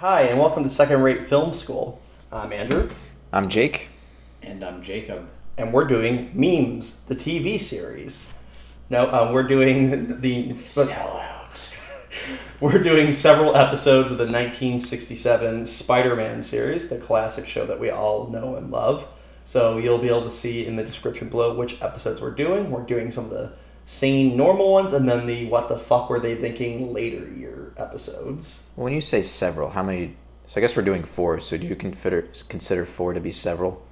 Hi, and welcome to Second Rate Film School. I'm Andrew. I'm Jake. And I'm Jacob. And we're doing Memes, the TV series. No, we're doing the... Sellout. We're doing several episodes of the 1967 Spider-Man series, the classic show that we all know and love. So you'll be able to see in the description below which episodes we're doing. We're doing some of the sane, normal ones, and then the what the fuck were they thinking later year episodes. When you say several, how many... So I guess we're doing 4, so do you consider 4 to be several?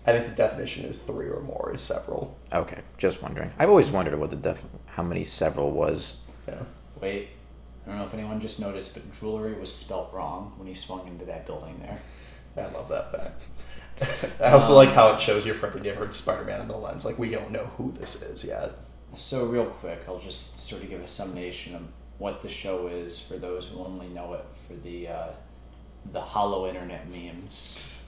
I think the definition is 3 or more is several. Okay, just wondering. I've always wondered what how many several was. Yeah. Wait, I don't know if anyone just noticed, but jewelry was spelt wrong when he swung into that building there. I love that fact. I also like how it shows your friendly neighborhood Spider-Man in the lens. Like, we don't know who this is yet. So real quick, I'll just sort of give a summation of what the show is for those who only know it for the hollow internet memes.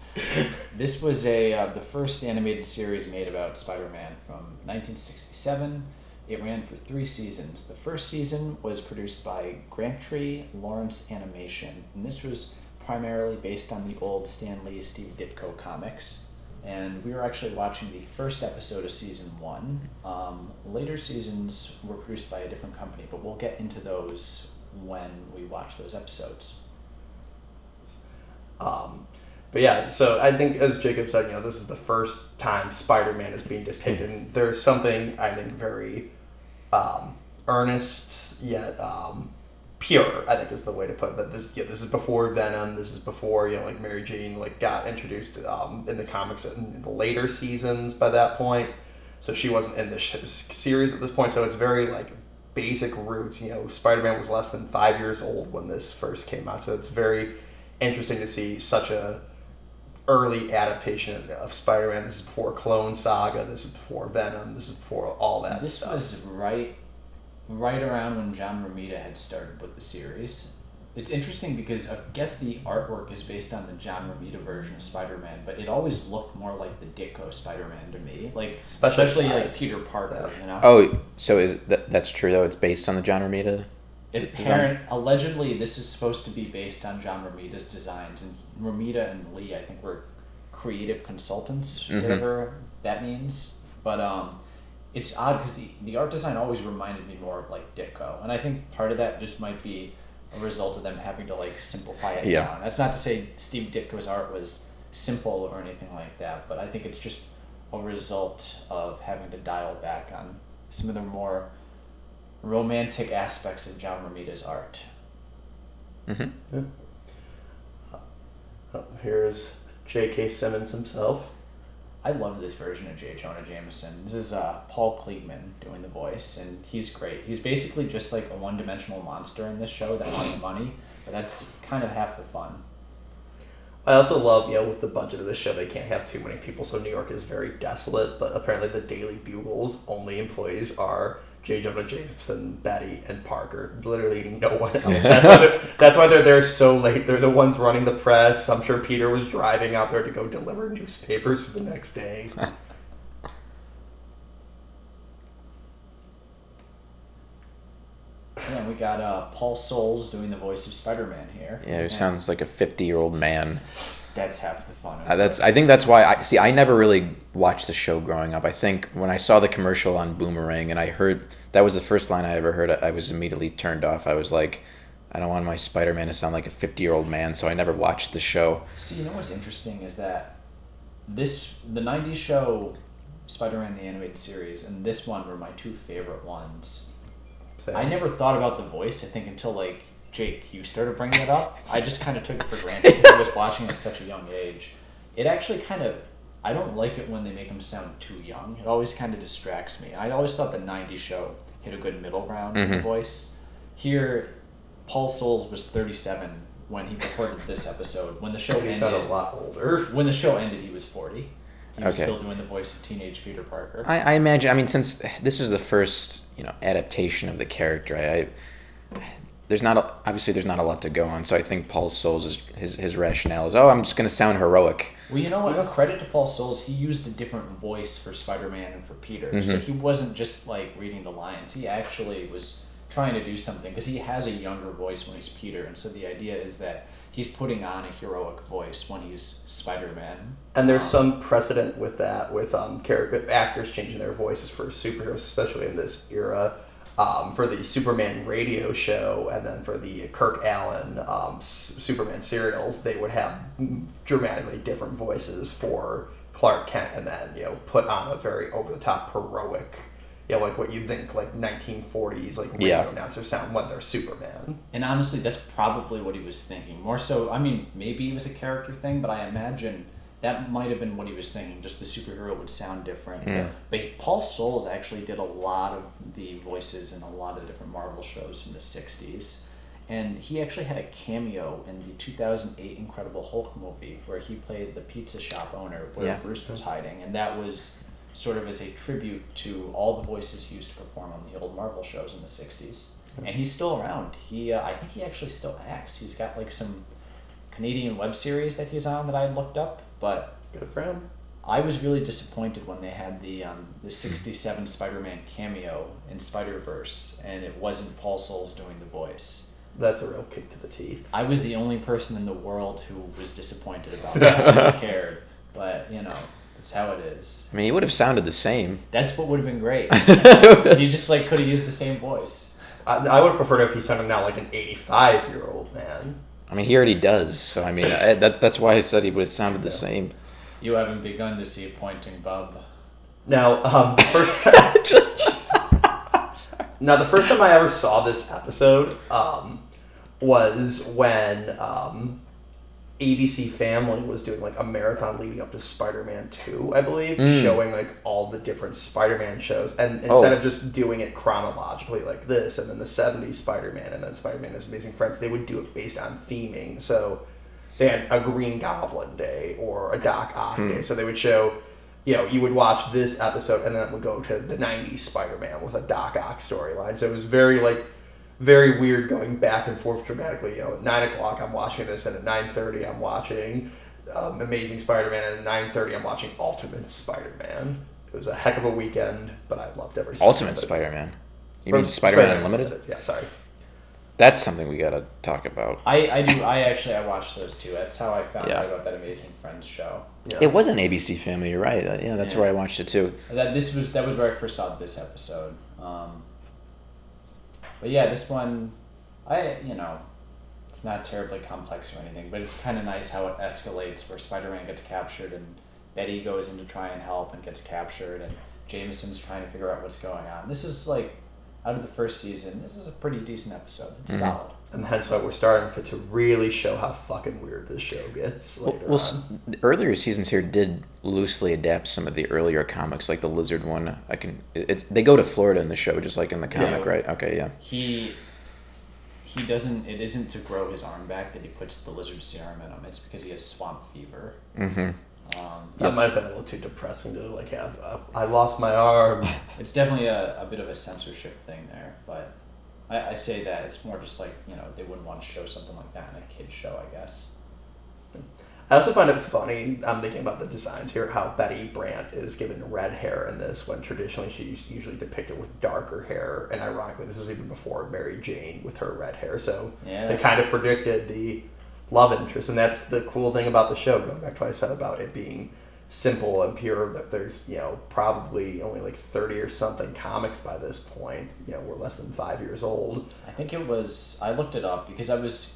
This was the first animated series made about Spider-Man from 1967. It ran for 3 seasons. The first season was produced by Grantry Lawrence Animation, and this was primarily based on the old Stan Lee, Steve Ditko comics. And we were actually watching the first episode of season 1. Later seasons were produced by a different company, but we'll get into those when we watch those episodes. But yeah, so I think, as Jacob said, this is the first time Spider-Man is being depicted. And there's something, I think, very earnest yet pure, I think is the way to put it. That this is before Venom. This is before like Mary Jane got introduced in the comics in the later seasons. By that point, so she wasn't in this series at this point. So it's very like basic roots. Spider-Man was less than 5 years old when this first came out. So it's very interesting to see such a early adaptation of Spider-Man. This is before Clone Saga. This is before Venom. This is before all that stuff. This was right around when John Romita had started with the series. It's interesting because I guess the artwork is based on the John Romita version of Spider-Man, but it always looked more like the Ditko Spider-Man to me, like especially like Peter Parker. Oh, so that's true though? It's based on the John Romita. Allegedly, this is supposed to be based on John Romita's designs, and Romita and Lee, I think, were creative consultants, whatever that means. But it's odd because the art design always reminded me more of like Ditko, and I think part of that just might be a result of them having to like simplify it down. That's not to say Steve Ditko's art was simple or anything like that, but I think it's just a result of having to dial back on some of the more romantic aspects of John Romita's art. Mm-hmm. Yeah. Here's J.K. Simmons himself. I love this version of J. Jonah Jameson. This is Paul Kliegman doing the voice, and he's great. He's basically just like a one-dimensional monster in this show that wants money, but that's kind of half the fun. I also love, with the budget of this show, they can't have too many people, so New York is very desolate, but apparently the Daily Bugle's only employees are J. Jonah Jameson, Betty, and Parker. Literally no one else. That's why they're there so late. They're the ones running the press. I'm sure Peter was driving out there to go deliver newspapers for the next day. Yeah, we got Paul Soles doing the voice of Spider-Man here. Yeah, who sounds like a 50-year-old man. That's half the fun. I think that's why I never really watched the show growing up. I think when I saw the commercial on Boomerang and I heard that was the first line I ever heard, I was immediately turned off. I was like, I don't want my Spider-Man to sound like a 50-year-old man, so I never watched the show. See, what's interesting is that the 90s show Spider-Man the Animated Series and this one were my 2 favorite ones. Same. I never thought about the voice, I think, until like Jake, you started bringing it up. I just kind of took it for granted because I was watching it at such a young age. It actually I don't like it when they make him sound too young. It always kind of distracts me. I always thought the 90s show hit a good middle ground with the voice. Here, Paul Soles was 37 when he recorded this episode. When the show ended, he sounded a lot older. When the show ended, he was 40. He was still doing the voice of teenage Peter Parker. I imagine, since this is the first, adaptation of the character, there's not a lot to go on, so I think Paul Soles' his rationale is, I'm just going to sound heroic. Well, you know what? Credit to Paul Soles, he used a different voice for Spider-Man and for Peter. So he wasn't just like reading the lines. He actually was trying to do something because he has a younger voice when he's Peter, and so the idea is that he's putting on a heroic voice when he's Spider-Man. And there's some precedent with that, with character actors changing their voices for superheroes, especially in this era. For the Superman radio show, and then for the Kirk Allen Superman serials, they would have dramatically different voices for Clark Kent, and then put on a very over-the-top heroic, like what you'd think like 1940s like radio announcers sound when they're Superman. And honestly, that's probably what he was thinking. More so, I mean, maybe it was a character thing, but I imagine that might have been what he was thinking. Just the superhero would sound different. Yeah. But Paul Soles actually did a lot of the voices in a lot of different Marvel shows from the 60s. And he actually had a cameo in the 2008 Incredible Hulk movie where he played the pizza shop owner where Bruce was hiding. And that was sort of as a tribute to all the voices he used to perform on the old Marvel shows in the 60s. And he's still around. I think he actually still acts. He's got like some Canadian web series that he's on that I looked up. But good for him. I was really disappointed when they had the 67 Spider-Man cameo in Spider-Verse, and it wasn't Paul Soles doing the voice. That's a real kick to the teeth. I was the only person in the world who was disappointed about that. I cared, but that's how it is. I mean, he would have sounded the same. That's what would have been great. He just could have used the same voice. I would have preferred if he sounded now like an 85-year-old man. I mean, he already does. So I mean, that's why I said he would have sounded the same. You haven't begun to see pointing bub. Now, the first time I ever saw this episode was when ABC Family was doing like a marathon leading up to Spider-Man 2, I believe, showing like all the different Spider-Man shows, and instead of just doing it chronologically like this, and then the 70s Spider-Man, and then Spider-Man and His Amazing Friends, they would do it based on theming. So they had a Green Goblin Day or a Doc Ock Day, so they would show, you would watch this episode, and then it would go to the 90s Spider-Man with a Doc Ock storyline. So it was very weird going back and forth dramatically. At 9 o'clock I'm watching this, and at 9:30 I'm watching Amazing Spider-Man, and at 9:30 I'm watching Ultimate Spider-Man. It was a heck of a weekend, but I loved every second Ultimate of it. Spider-Man? You mean Spider-Man Unlimited? Yeah, sorry. That's something we gotta talk about. I watched those two. That's how I found out about that Amazing Friends show. Yeah. It was an ABC Family, you're right. That's where I watched it too. That was where I first saw this episode. But yeah, this one, it's not terribly complex or anything, but it's kind of nice how it escalates where Spider-Man gets captured and Betty goes in to try and help and gets captured, and Jameson's trying to figure out what's going on. This is out of the first season, this is a pretty decent episode. It's solid. And hence why we're starting to really show how fucking weird this show gets later on. Earlier seasons here did loosely adapt some of the earlier comics, like the Lizard one. They go to Florida in the show, just like in the comic, right? Okay, yeah. He doesn't. It isn't to grow his arm back that he puts the lizard serum in him. It's because he has swamp fever. Mm-hmm. That might have been a little too depressing to have. I lost my arm. It's definitely a bit of a censorship thing there, but I say that it's more just they wouldn't want to show something like that in a kid's show, I guess. I also find it funny, I'm thinking about the designs here, how Betty Brant is given red hair in this when traditionally she's usually depicted with darker hair, and ironically this is even before Mary Jane with her red hair, so they kind of predicted the love interest, and that's the cool thing about the show, going back to what I said about it being simple and pure, that there's probably only 30 or something comics by this point. We're less than 5 years old. I think it was, I looked it up because I was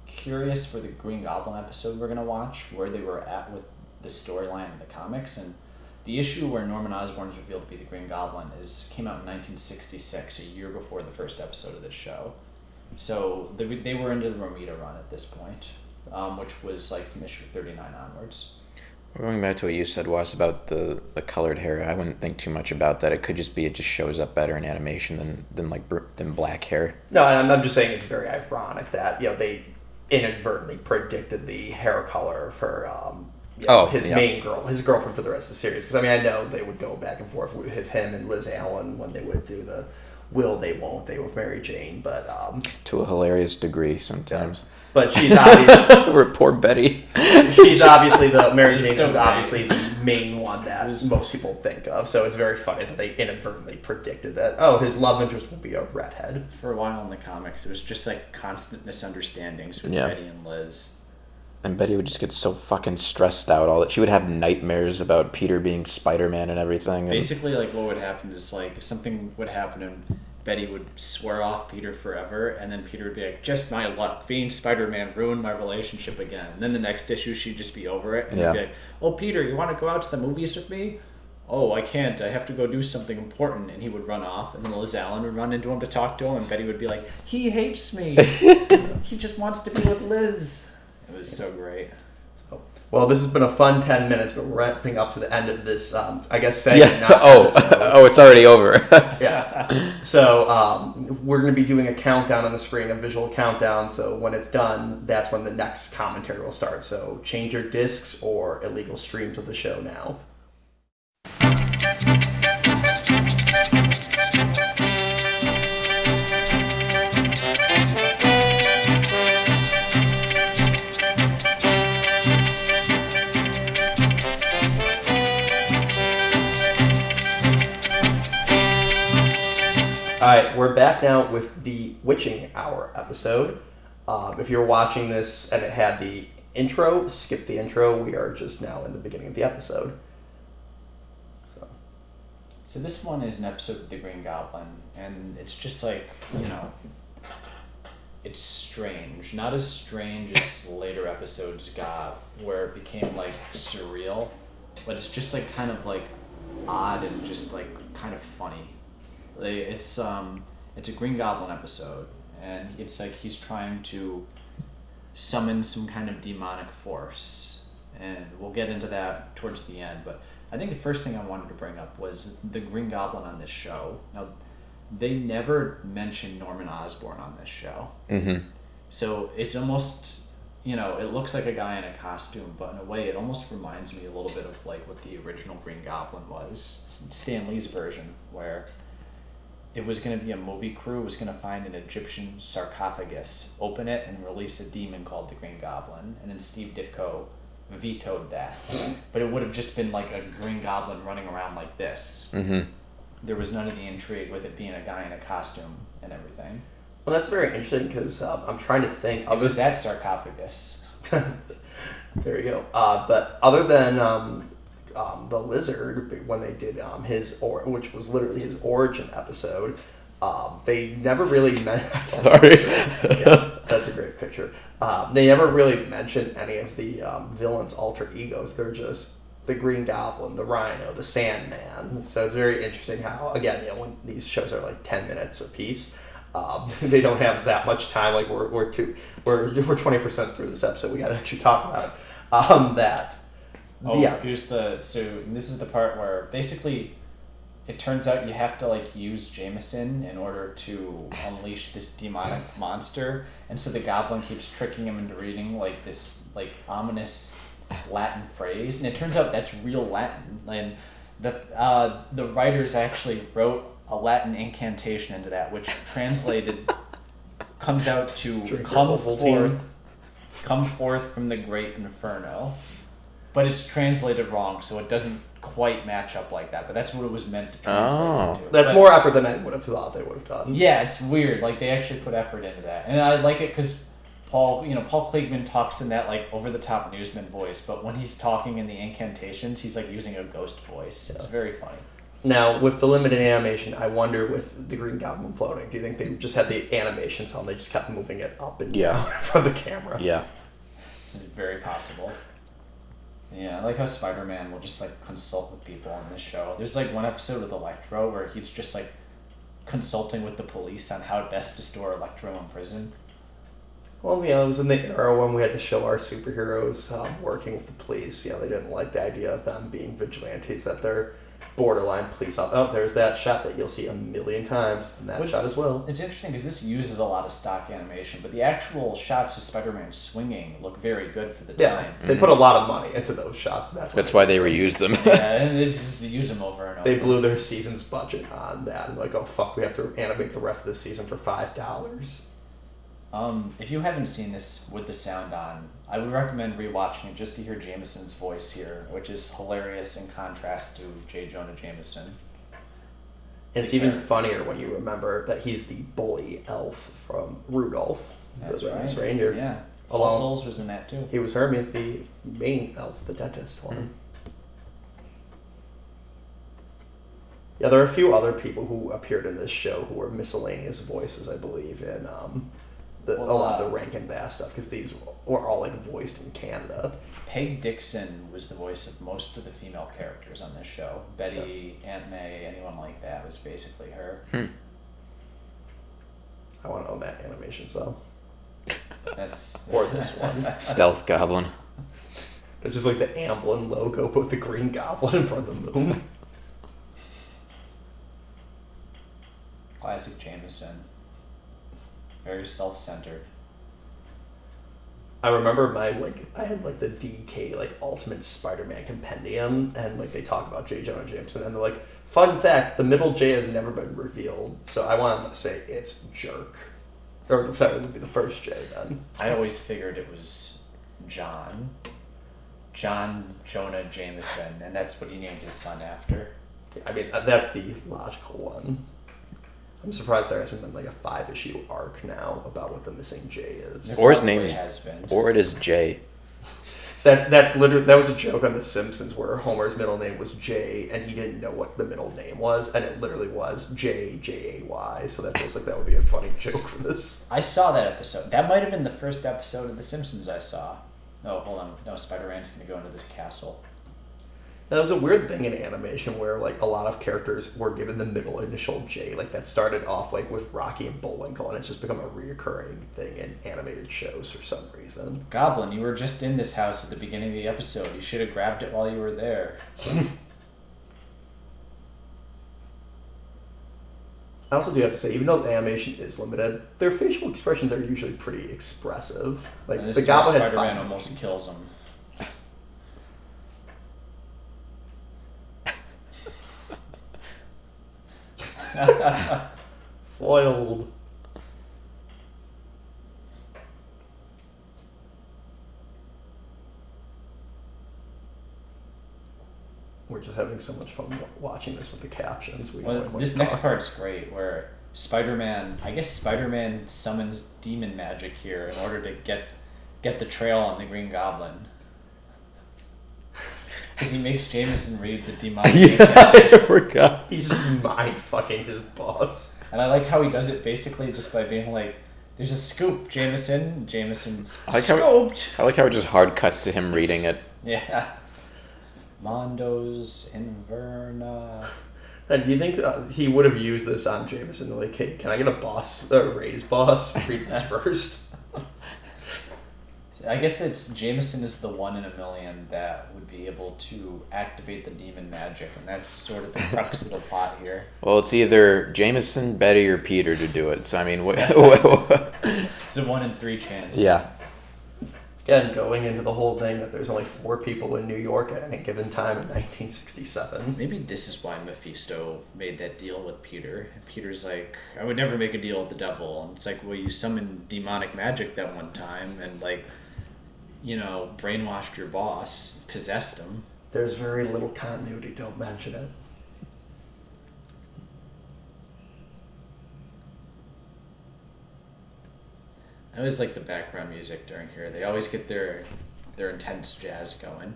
curious for the Green Goblin episode we're going to watch where they were at with the storyline in the comics, and the issue where Norman Osborn is revealed to be the Green Goblin came out in 1966, a year before the first episode of this show. So they were into the Romita run at this point, which was from issue 39 onwards. Going back to what you said, Was, about the colored hair, I wouldn't think too much about that. It could just be it just shows up better in animation than black hair. No, and I'm just saying it's very ironic that they inadvertently predicted the hair color for his girlfriend for the rest of the series. Because I know they would go back and forth with him and Liz Allen when they would do the will they, won't they with Mary Jane, but To a hilarious degree sometimes. but she's obviously We're poor Betty. she's obviously Mary Jane so is great. obviously the main one that most people think of. So it's very funny that they inadvertently predicted that his love interest will be a redhead. For a while in the comics, it was just like constant misunderstandings with Yeah. Betty and Liz. And Betty would just get so fucking stressed out. She would have nightmares about Peter being Spider-Man and everything. And Basically, like what would happen is like something would happen and Betty would swear off Peter forever, and then Peter would be like, "Just my luck, being Spider-Man ruined my relationship again." And then the next issue, she'd just be over it, and Yeah. he'd be like, "Oh, Peter, you want to go out to the movies with me?" "Oh, I can't. I have to go do something important." And he would run off, and then Liz Allen would run into him to talk to him, and Betty would be like, "He hates me. He just wants to be with Liz." It was so great. Well, this has been a fun 10 minutes, but we're wrapping up to the end of this, I guess, segment. yeah. Not episode. Oh, it's already over. Yeah. So we're going to be doing a countdown on the screen, a visual countdown. So when it's done, that's when the next commentary will start. So change your discs or illegal streams of the show now. All right, we're back now with the Witching Hour episode. If you're watching this and it had the intro, skip the intro. We are just now in the beginning of the episode. So this one is an episode of The Green Goblin, and it's just like, you know, it's strange. Not as strange as later episodes got, where it became like surreal, but it's just like kind of like odd and just like kind of funny. Like, it's a Green Goblin episode, and it's like he's trying to summon some kind of demonic force, and we'll get into that towards the end. But I think the first thing I wanted to bring up was the Green Goblin on this show. Now, they never mention Norman Osborn on this show. Mm-hmm. So it's almost, you know, it looks like a guy in a costume, but in a way it almost reminds me a little bit of like what the original Green Goblin was, Stan Lee's version, where it was going to be a movie crew was going to find an Egyptian sarcophagus, open it, and release a demon called the Green Goblin. And then Steve Ditko vetoed that. But it would have just been like a Green Goblin running around like this. Mm-hmm. There was none of the intrigue with it being a guy in a costume and everything. Well, that's very interesting because I'm trying to think. It was that sarcophagus. There you go. But other than the lizard, when they did which was literally his origin episode, they never really Sorry. Yeah, that's a great picture. They never really mentioned any of the villains' alter egos. They're just the Green Goblin, the Rhino, the Sandman. So it's very interesting how, again, when these shows are like 10 minutes a piece, they don't have that much time. Like we're 20% through this episode. We got to actually talk about that. Oh, yeah. This is the part where basically it turns out you have to like use Jameson in order to unleash this demonic monster, and so the goblin keeps tricking him into reading like this like ominous Latin phrase, and it turns out that's real Latin. And the writers actually wrote a Latin incantation into that, which translated comes out to come forth from the great inferno. But it's translated wrong, so it doesn't quite match up like that. But that's what it was meant to translate into. That's more effort than I would have thought they would have done. Yeah, it's weird. Like they actually put effort into that, and I like it because Paul Kliegman talks in that like over the top newsman voice, but when he's talking in the incantations, he's like using a ghost voice. It's very funny. Now, with the limited animation, I wonder with the Green Goblin floating, do you think they just had the animations on? They just kept moving it up and down for the camera. Yeah. This is very possible. Yeah, I like how Spider-Man will just like consult with people on this show. There's like one episode with Electro where he's just like consulting with the police on how best to store Electro in prison. Well, it was in the era when we had to show our superheroes working with the police. They didn't like the idea of them being vigilantes, that they're borderline police officer. Oh, there's that shot that you'll see a million times, and that shot as well. It's interesting because this uses a lot of stock animation, but the actual shots of Spider-Man swinging look very good for the time. They put a lot of money into those shots. And that's why they reused them. Yeah, and they just use them over and over. They blew their season's budget on that, and like, oh fuck, we have to animate the rest of the season for $5. If you haven't seen this with the sound on, I would recommend rewatching it just to hear Jameson's voice here, which is hilarious in contrast to J. Jonah Jameson. And it's even funnier when you remember that he's the bully elf from Rudolph. That's the right. Red-Nosed Reindeer. Yeah. Along- Paul Souls was in that too. He was Hermes, the main elf, the dentist one. Yeah, there are a few other people who appeared in this show who were miscellaneous voices, I believe, in a lot of the Rankin Bass stuff, because these were all like voiced in Canada. Peg Dixon was the voice of most of the female characters on this show. Betty, Aunt May, anyone like that was basically her. I want to own that animation, so. That's Or this one. Stealth Goblin. It's just like the Amblin logo, but with the Green Goblin in front of the moon. classic Jameson. Very self-centered. I remember I had like the DK like Ultimate Spider-Man Compendium, and like they talk about J. Jonah Jameson, and they're like, fun fact, the middle J has never been revealed, so I wanted to say it's Jerk. Or sorry, it would be the first J then. I always figured it was John Jonah Jameson, and that's what he named his son after. I mean, that's the logical one. I'm surprised there hasn't been like a 5-issue arc now about what the missing J is. Or his name Probably is, has been. or it is Jay. That's literally, that was a joke on The Simpsons where Homer's middle name was Jay and he didn't know what the middle name was, and it literally was J-J-A-Y. So that feels like that would be a funny joke for this. I saw that episode. That might have been the first episode of The Simpsons I saw. No, hold on. No, Spider-Man's going to go into this castle. Now, there was a weird thing in animation where like a lot of characters were given the middle initial J. Like that started off like with Rocky and Bullwinkle, and it's just become a reoccurring thing in animated shows for some reason. Goblin, you were just in this house at the beginning of the episode. You should have grabbed it while you were there. I also do have to say, even though the animation is limited, their facial expressions are usually pretty expressive. Like And this the is where Goblin had Spider-Man 5 almost kills him. Foiled. We're just having so much fun watching this with the captions. This next part's great, where I guess Spider-Man summons demon magic here in order to get the trail on the Green Goblin. Because he makes Jameson read the demonic I forgot. He's just mind fucking his boss. And I like how he does it basically just by being like, there's a scoop, Jameson. Jameson's scooped. I like how it just hard cuts to him reading it. Yeah. Mondo's Inverna. And do you think he would have used this on Jameson? Like, hey, can I get a raise boss? Read this first. I guess it's Jameson is the 1 in a million that would be able to activate the demon magic, and that's sort of the crux of the plot here. Well, it's either Jameson, Betty, or Peter to do it. So I mean, It's a 1 in 3 chance. Yeah. Again, going into the whole thing that there's only 4 people in New York at any given time in 1967. Maybe this is why Mephisto made that deal with Peter. Peter's like, I would never make a deal with the devil. And it's like, well, you summoned demonic magic that one time and, like, you know, brainwashed your boss, possessed him. There's very little continuity, don't mention it. I always like the background music during here. They always get their intense jazz going.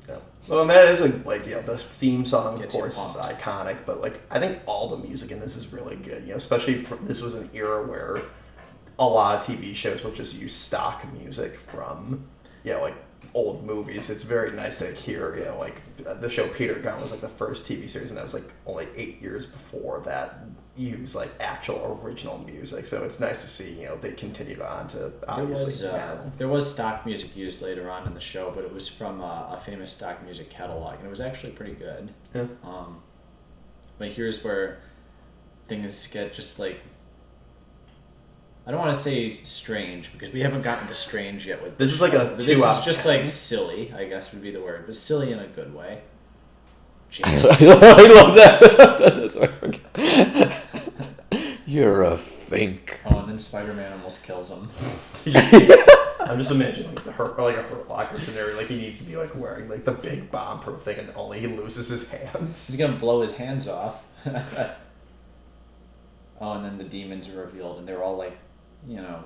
Yeah. Well, and that is the theme song, of Gets you course, is pumped. iconic, but like I think all the music in this is really good. You know, especially this was an era where a lot of TV shows would just use stock music from, like old movies. It's very nice to hear, like the show Peter Gunn was like the first TV series, and that was like only 8 years before that use like actual original music. So it's nice to see, they continued on to obviously now. There was stock music used later on in the show, but it was from a famous stock music catalog, and it was actually pretty good. Yeah. But here's where things get just like, I don't want to say strange because we haven't gotten to strange yet with This is like a but 2 this out is of just 10. like silly, I guess would be the word, but silly in a good way. I James. love that. That's what I forgot. You're a fink. Oh, and then Spider-Man almost kills him. I'm just imagining like a Hurt Locker scenario. Like he needs to be like wearing like the big bomb-proof thing, and only he loses his hands. He's gonna blow his hands off. Oh, and then the demons are revealed, and they're all like, you know,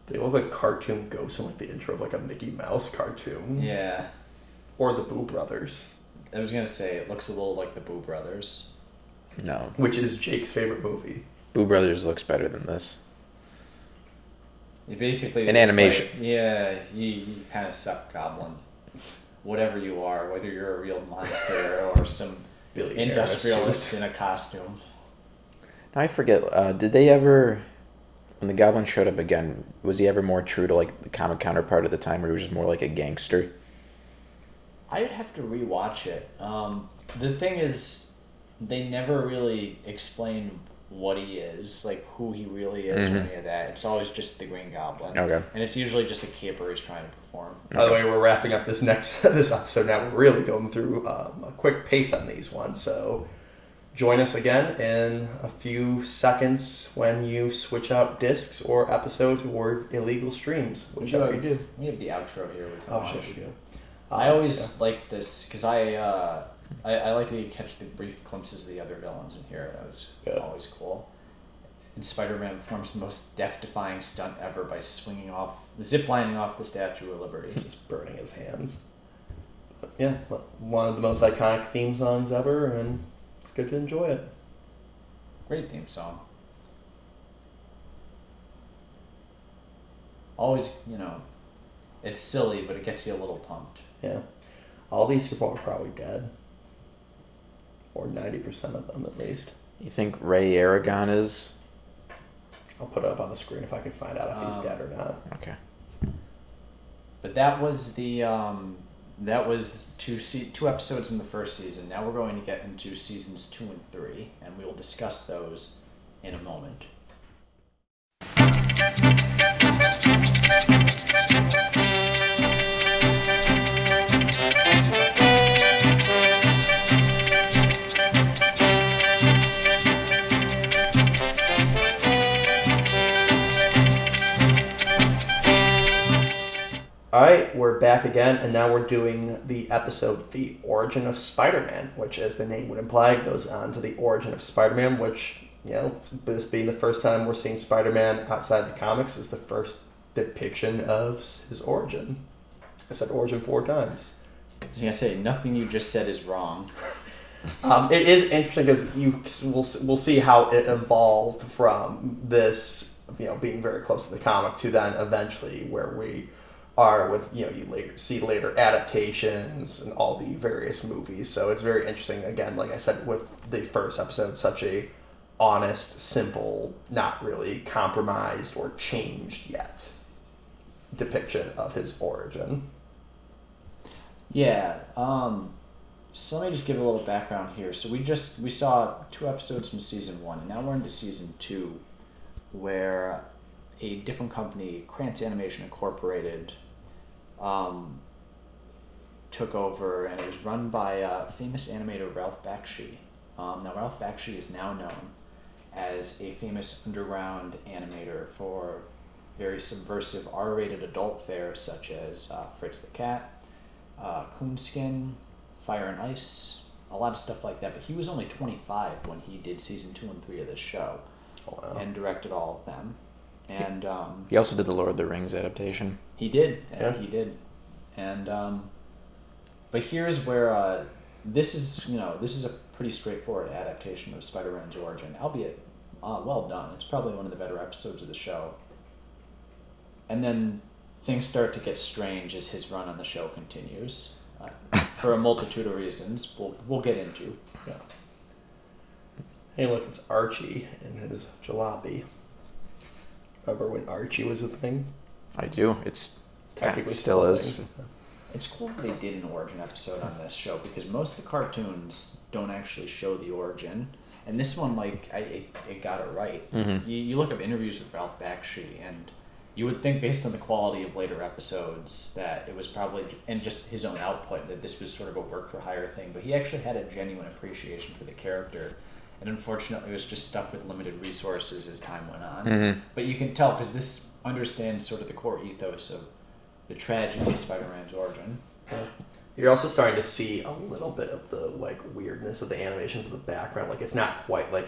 They look like cartoon ghosts in like the intro of like a Mickey Mouse cartoon. yeah. Or the Boo Brothers, I was gonna say it looks a little like the Boo Brothers. No. which is Jake's favorite movie. Boo Brothers looks better than this. It basically In looks animation. like, yeah, you kind of suck, Goblin. Whatever you are, whether you're a real monster or some Billionaire industrialist suit. in a costume. Now I forget. Did they ever, when the Goblin showed up again, was he ever more true to like the comic counterpart at the time, or he was just more like a gangster? I'd have to rewatch it. The thing is, they never really explain what he is, like who he really is, or any of that. It's always just the Green Goblin. Okay. And it's usually just a caper he's trying to perform. By the way, we're wrapping up this episode now. We're really going through a quick pace on these ones, so join us again in a few seconds when you switch out discs or episodes or illegal streams, whichever you do. We have the outro here. We can Oh, watch. shit, we do. I always like this because I like that you catch the brief glimpses of the other villains in here. That was always cool. And Spider-Man performs the most death-defying stunt ever by ziplining off the Statue of Liberty. Just burning his hands. But yeah, one of the most iconic theme songs ever, and it's good to enjoy it. Great theme song. Always, it's silly, but it gets you a little pumped. Yeah. All these people are probably dead. Or 90% of them, at least. You think Ray Aragon is? I'll put it up on the screen if I can find out if he's dead or not. Okay. But that was two episodes in the first season. Now we're going to get into seasons 2 and 3, and we will discuss those in a moment. Alright, we're back again, and now we're doing the episode The Origin of Spider-Man, which, as the name would imply, goes on to the origin of Spider-Man, which, this being the first time we're seeing Spider-Man outside the comics, is the first depiction of his origin. I've said origin 4 times. I was going to say, nothing you just said is wrong. It is interesting because we'll see how it evolved from this, being very close to the comic to then eventually where we are with, you see later adaptations and all the various movies. So it's very interesting, again, like I said, with the first episode, such a honest, simple, not really compromised or changed yet depiction of his origin. Yeah, so let me just give a little background here. So we saw 2 episodes from season 1, and now we're into season 2, where a different company, Krantz Animation Incorporated, took over, and it was run by famous animator Ralph Bakshi. Now Ralph Bakshi is now known as a famous underground animator for very subversive R-rated adult fare such as Fritz the Cat, Coonskin, Fire and Ice, a lot of stuff like that. But he was only 25 when he did season 2 and 3 of this show. Oh, wow. And directed all of them. And He also did the Lord of the Rings adaptation. he did. Yeah. He did. And but here's where this is a pretty straightforward adaptation of Spider-Man's origin, albeit well done. It's probably one of the better episodes of the show. And then things start to get strange as his run on the show continues, for a multitude of reasons we'll get into. Yeah. Hey, look, it's Archie in his jalopy. Remember when Archie was a thing? I do. It's Technically still a is. thing. It's cool that they did an origin episode on this show because most of the cartoons don't actually show the origin, and this one, like, it got it right. Mm-hmm. You look up interviews with Ralph Bakshi, and you would think, based on the quality of later episodes, that it was probably, and just his own output, that this was sort of a work for hire thing. But he actually had a genuine appreciation for the character, and unfortunately was just stuck with limited resources as time went on. Mm-hmm. But you can tell because this understands sort of the core ethos of the tragedy of Spider-Man's origin. You're also starting to see a little bit of the like weirdness of the animations of the background. Like it's not quite like,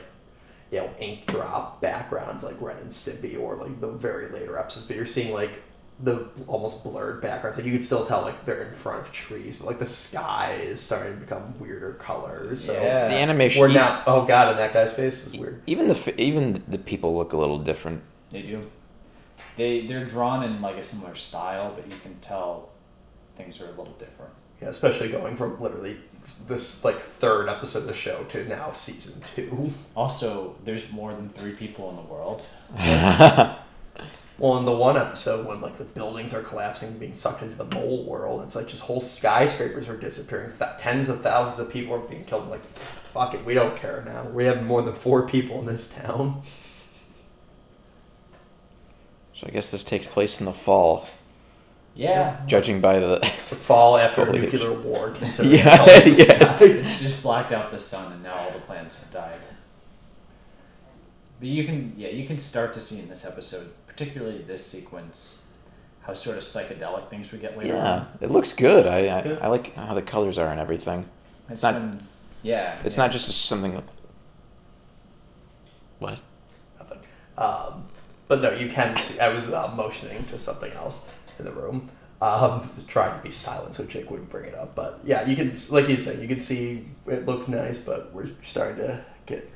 you know, ink drop backgrounds like Ren and Stimpy or like the very later episodes, but you're seeing like the almost blurred backgrounds. Like you can still tell like they're in front of trees, but like the sky is starting to become weirder colors. So Yeah. The animation. we're not. Oh god, and that guy's face is weird. Even the people look a little different. They do. They're drawn in like a similar style, but you can tell things are a little different. Yeah, especially going from literally this like third episode of the show to now season 2. Also, there's more than 3 people in the world. Well, in the one episode when like the buildings are collapsing, being sucked into the mole world, it's like just whole skyscrapers are disappearing. Tens of thousands of people are being killed. Like, fuck it, we don't care now. We have more than 4 people in this town. So I guess this takes place in the fall, Yeah. judging by the. The fall after a Foliage. nuclear war, considering Yeah, how it's the yeah. sky. It's just blacked out the sun, and now all the plants have died. But you can start to see in this episode, particularly this sequence, how sort of psychedelic things we get later Yeah, on. it looks good. I like how the colors are and everything. It's not- when- yeah. It's yeah. not just something. What? Nothing. But no, you can see. I was motioning to something else in the room, trying to be silent so Jake wouldn't bring it up. But yeah, you can, like you said, you can see it looks nice, but we're starting to get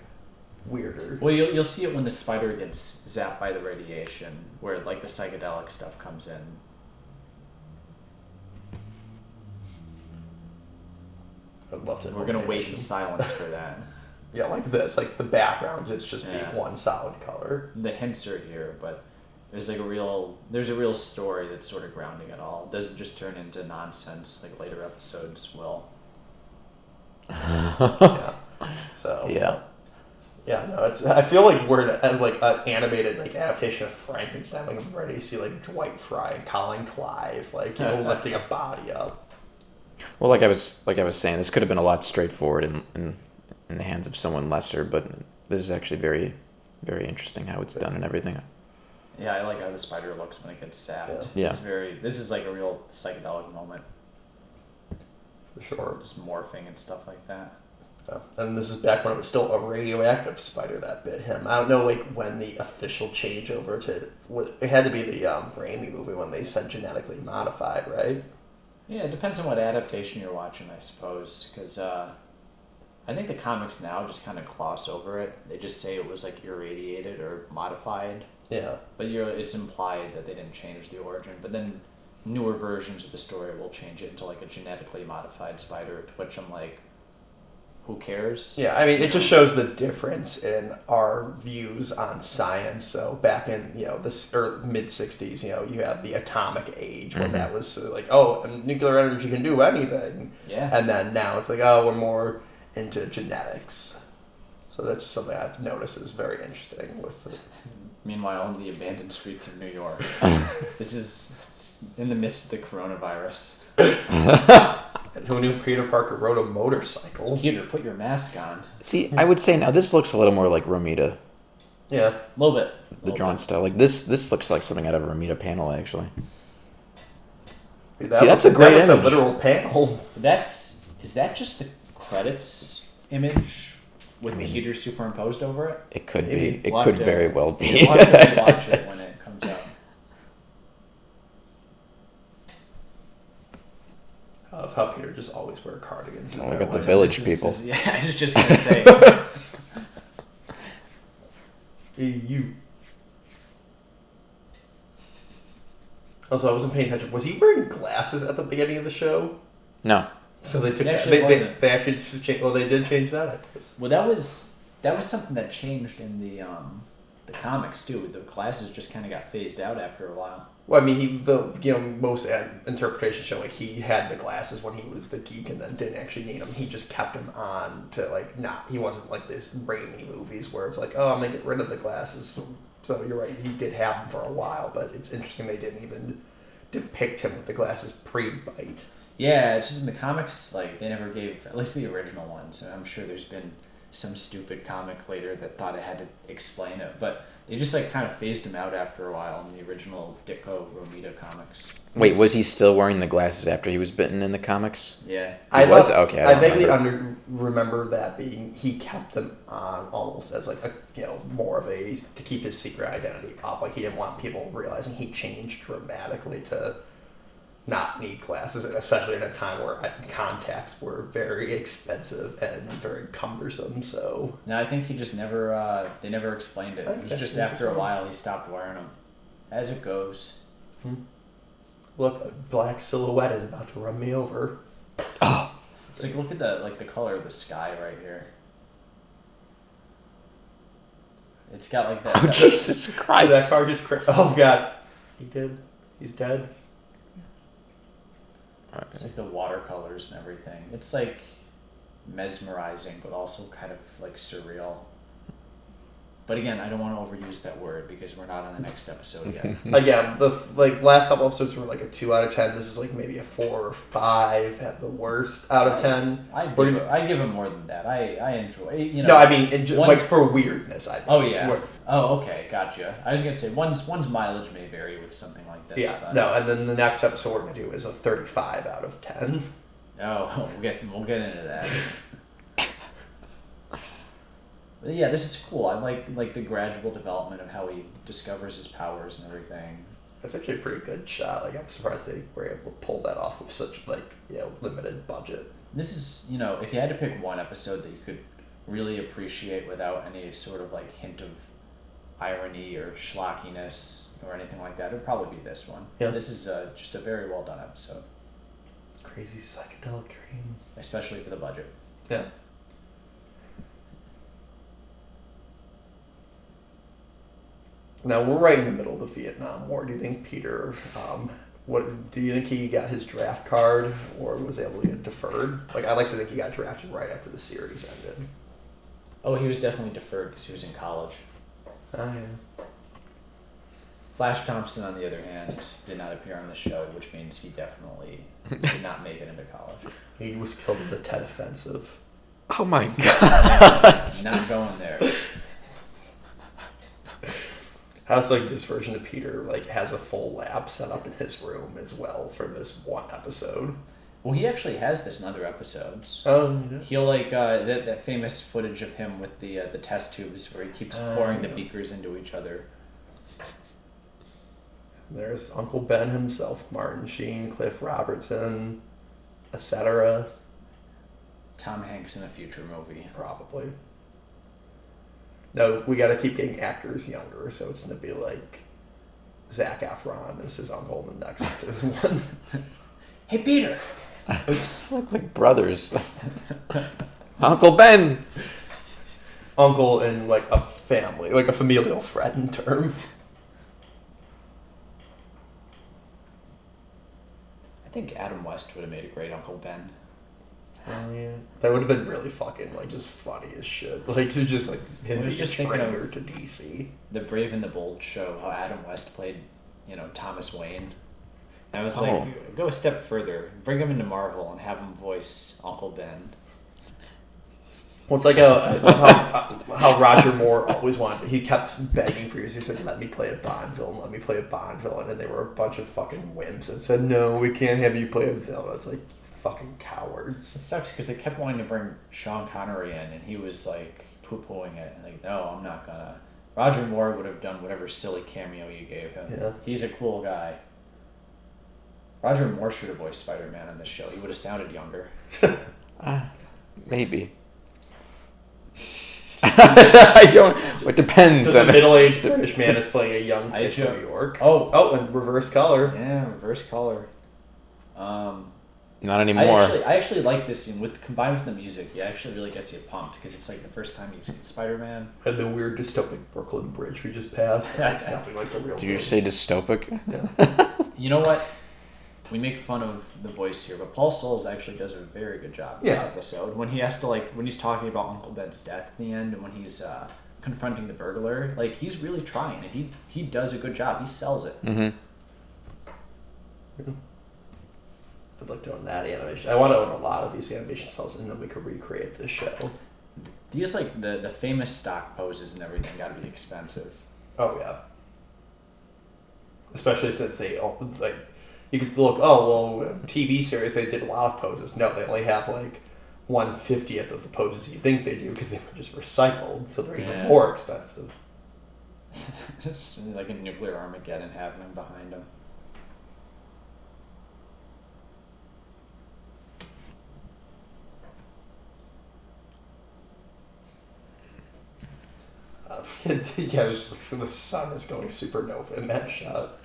weirder. Well, you'll see it when the spider gets zapped by the radiation, where like the psychedelic stuff comes in. I'd love to. We're gonna wait in silence for that. Yeah, like this, like the background is just Yeah. being one solid color. The hints are here, but there's a real story that's sort of grounding it all. It doesn't just turn into nonsense like later episodes will. Yeah. So Yeah. yeah, no, it's. I feel like we're at like an animated like adaptation of Frankenstein. Like I'm ready to see like Dwight Fry and Colin Clive, like lifting a body up. Well, like I was saying, this could have been a lot straightforward in the hands of someone lesser, but this is actually very, very interesting how it's done and everything. Yeah, I like how the spider looks when it gets sapped. Yeah. It's this is like a real psychedelic moment. For sure. Just morphing and stuff like that. And this is back when it was still a radioactive spider that bit him. I don't know like when the official changeover to it had to be the Raimi movie when they said genetically modified, right? Yeah, it depends on what adaptation you're watching, I suppose, because I think the comics now just kind of gloss over it. They just say it was like irradiated or modified, Yeah. but it's implied that they didn't change the origin. But then newer versions of the story will change it into like a genetically modified spider, to which I'm like, who cares? Yeah, I mean, it just shows the difference in our views on science. So back in, you know, the mid-'60s, you know, you have the atomic age when that was like, oh, nuclear energy can do anything. Yeah. And then now it's like, oh, we're more into genetics. So that's just something I've noticed is very interesting with it. Meanwhile, in the abandoned streets of New York, this is in the midst of the coronavirus. And who knew Peter Parker rode a motorcycle? Peter, put your mask on. See, I would say now this looks a little more like Romita, Yeah. A little bit. the drawn style. Like this looks like something out of a Romita panel, actually. Dude, See, that's a great that looks image. a literal panel. Is that just the credits image with I mean, Peter superimposed over it? It could Maybe. be. It We'll could have to- very well be. We'll have to watch it when it comes out. Of how Peter just always wear cardigans. Oh, we got the Like, village people. Yeah, I was just gonna say. Hey, you. Also, I wasn't paying attention. Was he wearing glasses at the beginning of the show? No. So they took He that. actually They wasn't. actually changed. Well, they did change that. I guess. Well, that was something that changed in the comics too. The glasses just kind of got phased out after a while. Well, I mean, most interpretations show like he had the glasses when he was the geek, and then didn't actually need them. He just kept them on to like not. He wasn't like this Raimi movies where it's like, oh, I'm gonna get rid of the glasses. So you're right, he did have them for a while, but it's interesting they didn't even depict him with the glasses pre-bite. Yeah, it's just in the comics, like they never gave, at least the original ones. And I'm sure there's been some stupid comic later that thought it had to explain it, but they just like kind of phased him out after a while in the original Ditko Romita comics. Wait, was he still wearing the glasses after he was bitten in the comics? Yeah. He was? Okay. I vaguely remember that being, he kept them on almost as like a, more of a, to keep his secret identity up. Like he didn't want people realizing he changed dramatically to not need glasses, especially in a time where contacts were very expensive and very cumbersome. So No, I think he just never, they never explained it. It was just after a while he stopped wearing them. As it goes. Look, a black silhouette is about to run me over. Oh. It's like, look at the color of the sky right here. It's got like that. Oh, Jesus Christ. That car just oh god. He's dead. It's like the watercolors and everything. It's like mesmerizing, but also kind of like surreal. But again, I don't want to overuse that word because we're not on the next episode yet. Again, the last couple episodes were like a 2 out of 10. This is like maybe a 4 or 5 at the worst out of 10. I give him more than that. I enjoy. No, I mean like for weirdness. Oh yeah. Oh okay, gotcha. I was gonna say one's mileage may vary with something like this. Yeah. But... No, and then the next episode we're gonna do is a 35 out of 10. Oh, we'll get into that. But yeah, this is cool. I like the gradual development of how he discovers his powers and everything. That's actually a pretty good shot. Like I'm surprised they were able to pull that off with such limited budget. This is if you had to pick one episode that you could really appreciate without any sort of like hint of irony or schlockiness or anything like that, it'd probably be this one. Yeah. This is just a very well done episode. Crazy psychedelic dream. Especially for the budget. Yeah. Now we're right in the middle of the Vietnam War. Do you think Peter, do you think he got his draft card or was able to get deferred? Like I like to think he got drafted right after the series ended. Oh, he was definitely deferred because he was in college. Oh yeah. Flash Thompson, on the other hand, did not appear on the show, which means he definitely did not make it into college. He was killed in the Tet Offensive. Oh my god. Not going there. How's like this version of Peter has a full lab set up in his room as well for this one episode? Well, he actually has this in other episodes. Oh, yeah. He'll that famous footage of him with the test tubes where he keeps pouring the beakers into each other. There's Uncle Ben himself, Martin Sheen, Cliff Robertson, etc. Tom Hanks in a future movie. Probably. No, we got to keep getting actors younger, so it's going to be like Zac Efron is his uncle in the next one. Hey, Peter! Look like brothers. Uncle Ben! Uncle in like a family, like a familial friend term. I think Adam West would have made a great Uncle Ben. Oh yeah, that would have been really fucking just funny as shit. Like you just him being a stranger to DC. The Brave and the Bold show, how Adam West played, Thomas Wayne. And I was go a step further, bring him into Marvel and have him voice Uncle Ben. Well, it's like how Roger Moore always wanted. He kept begging for years. He said, "Let me play a Bond villain. Let me play a Bond villain." And they were a bunch of fucking wimps and said, "No, we can't have you play a villain." It's like, fucking cowards. It sucks because they kept wanting to bring Sean Connery in, and he was poo-pooing it. No, I'm not gonna. Roger Moore would have done whatever silly cameo you gave him. Yeah. He's a cool guy. Roger Moore should have voiced Spider-Man on this show. He would have sounded younger. Maybe. I don't. It depends. Because a middle-aged British man is playing a young kid from New York. Oh, and reverse color. Yeah, reverse color. Not anymore. I actually like this scene combined with the music. It actually really gets you pumped because it's like the first time you've seen Spider-Man. And the weird dystopic Brooklyn Bridge we just passed. It's nothing like the real. Did you say dystopic? Yeah. You know what? We make fun of the voice here, but Paul Soules actually does a very good job in this episode. When he has to when he's talking about Uncle Ben's death at the end, and when he's confronting the burglar, he's really trying, and he does a good job. He sells it. Mm-hmm. I'd like to own that animation. I want to own a lot of these animation cells, and then we could recreate this show. These the famous stock poses and everything got to be expensive. Oh yeah. Especially since they you could look. Oh well, TV series they did a lot of poses. No, they only have 1/50th of the poses you think they do because they were just recycled, so they're even more expensive. Just like a nuclear Armageddon happening behind them. Yeah, the sun is going supernova in that shot.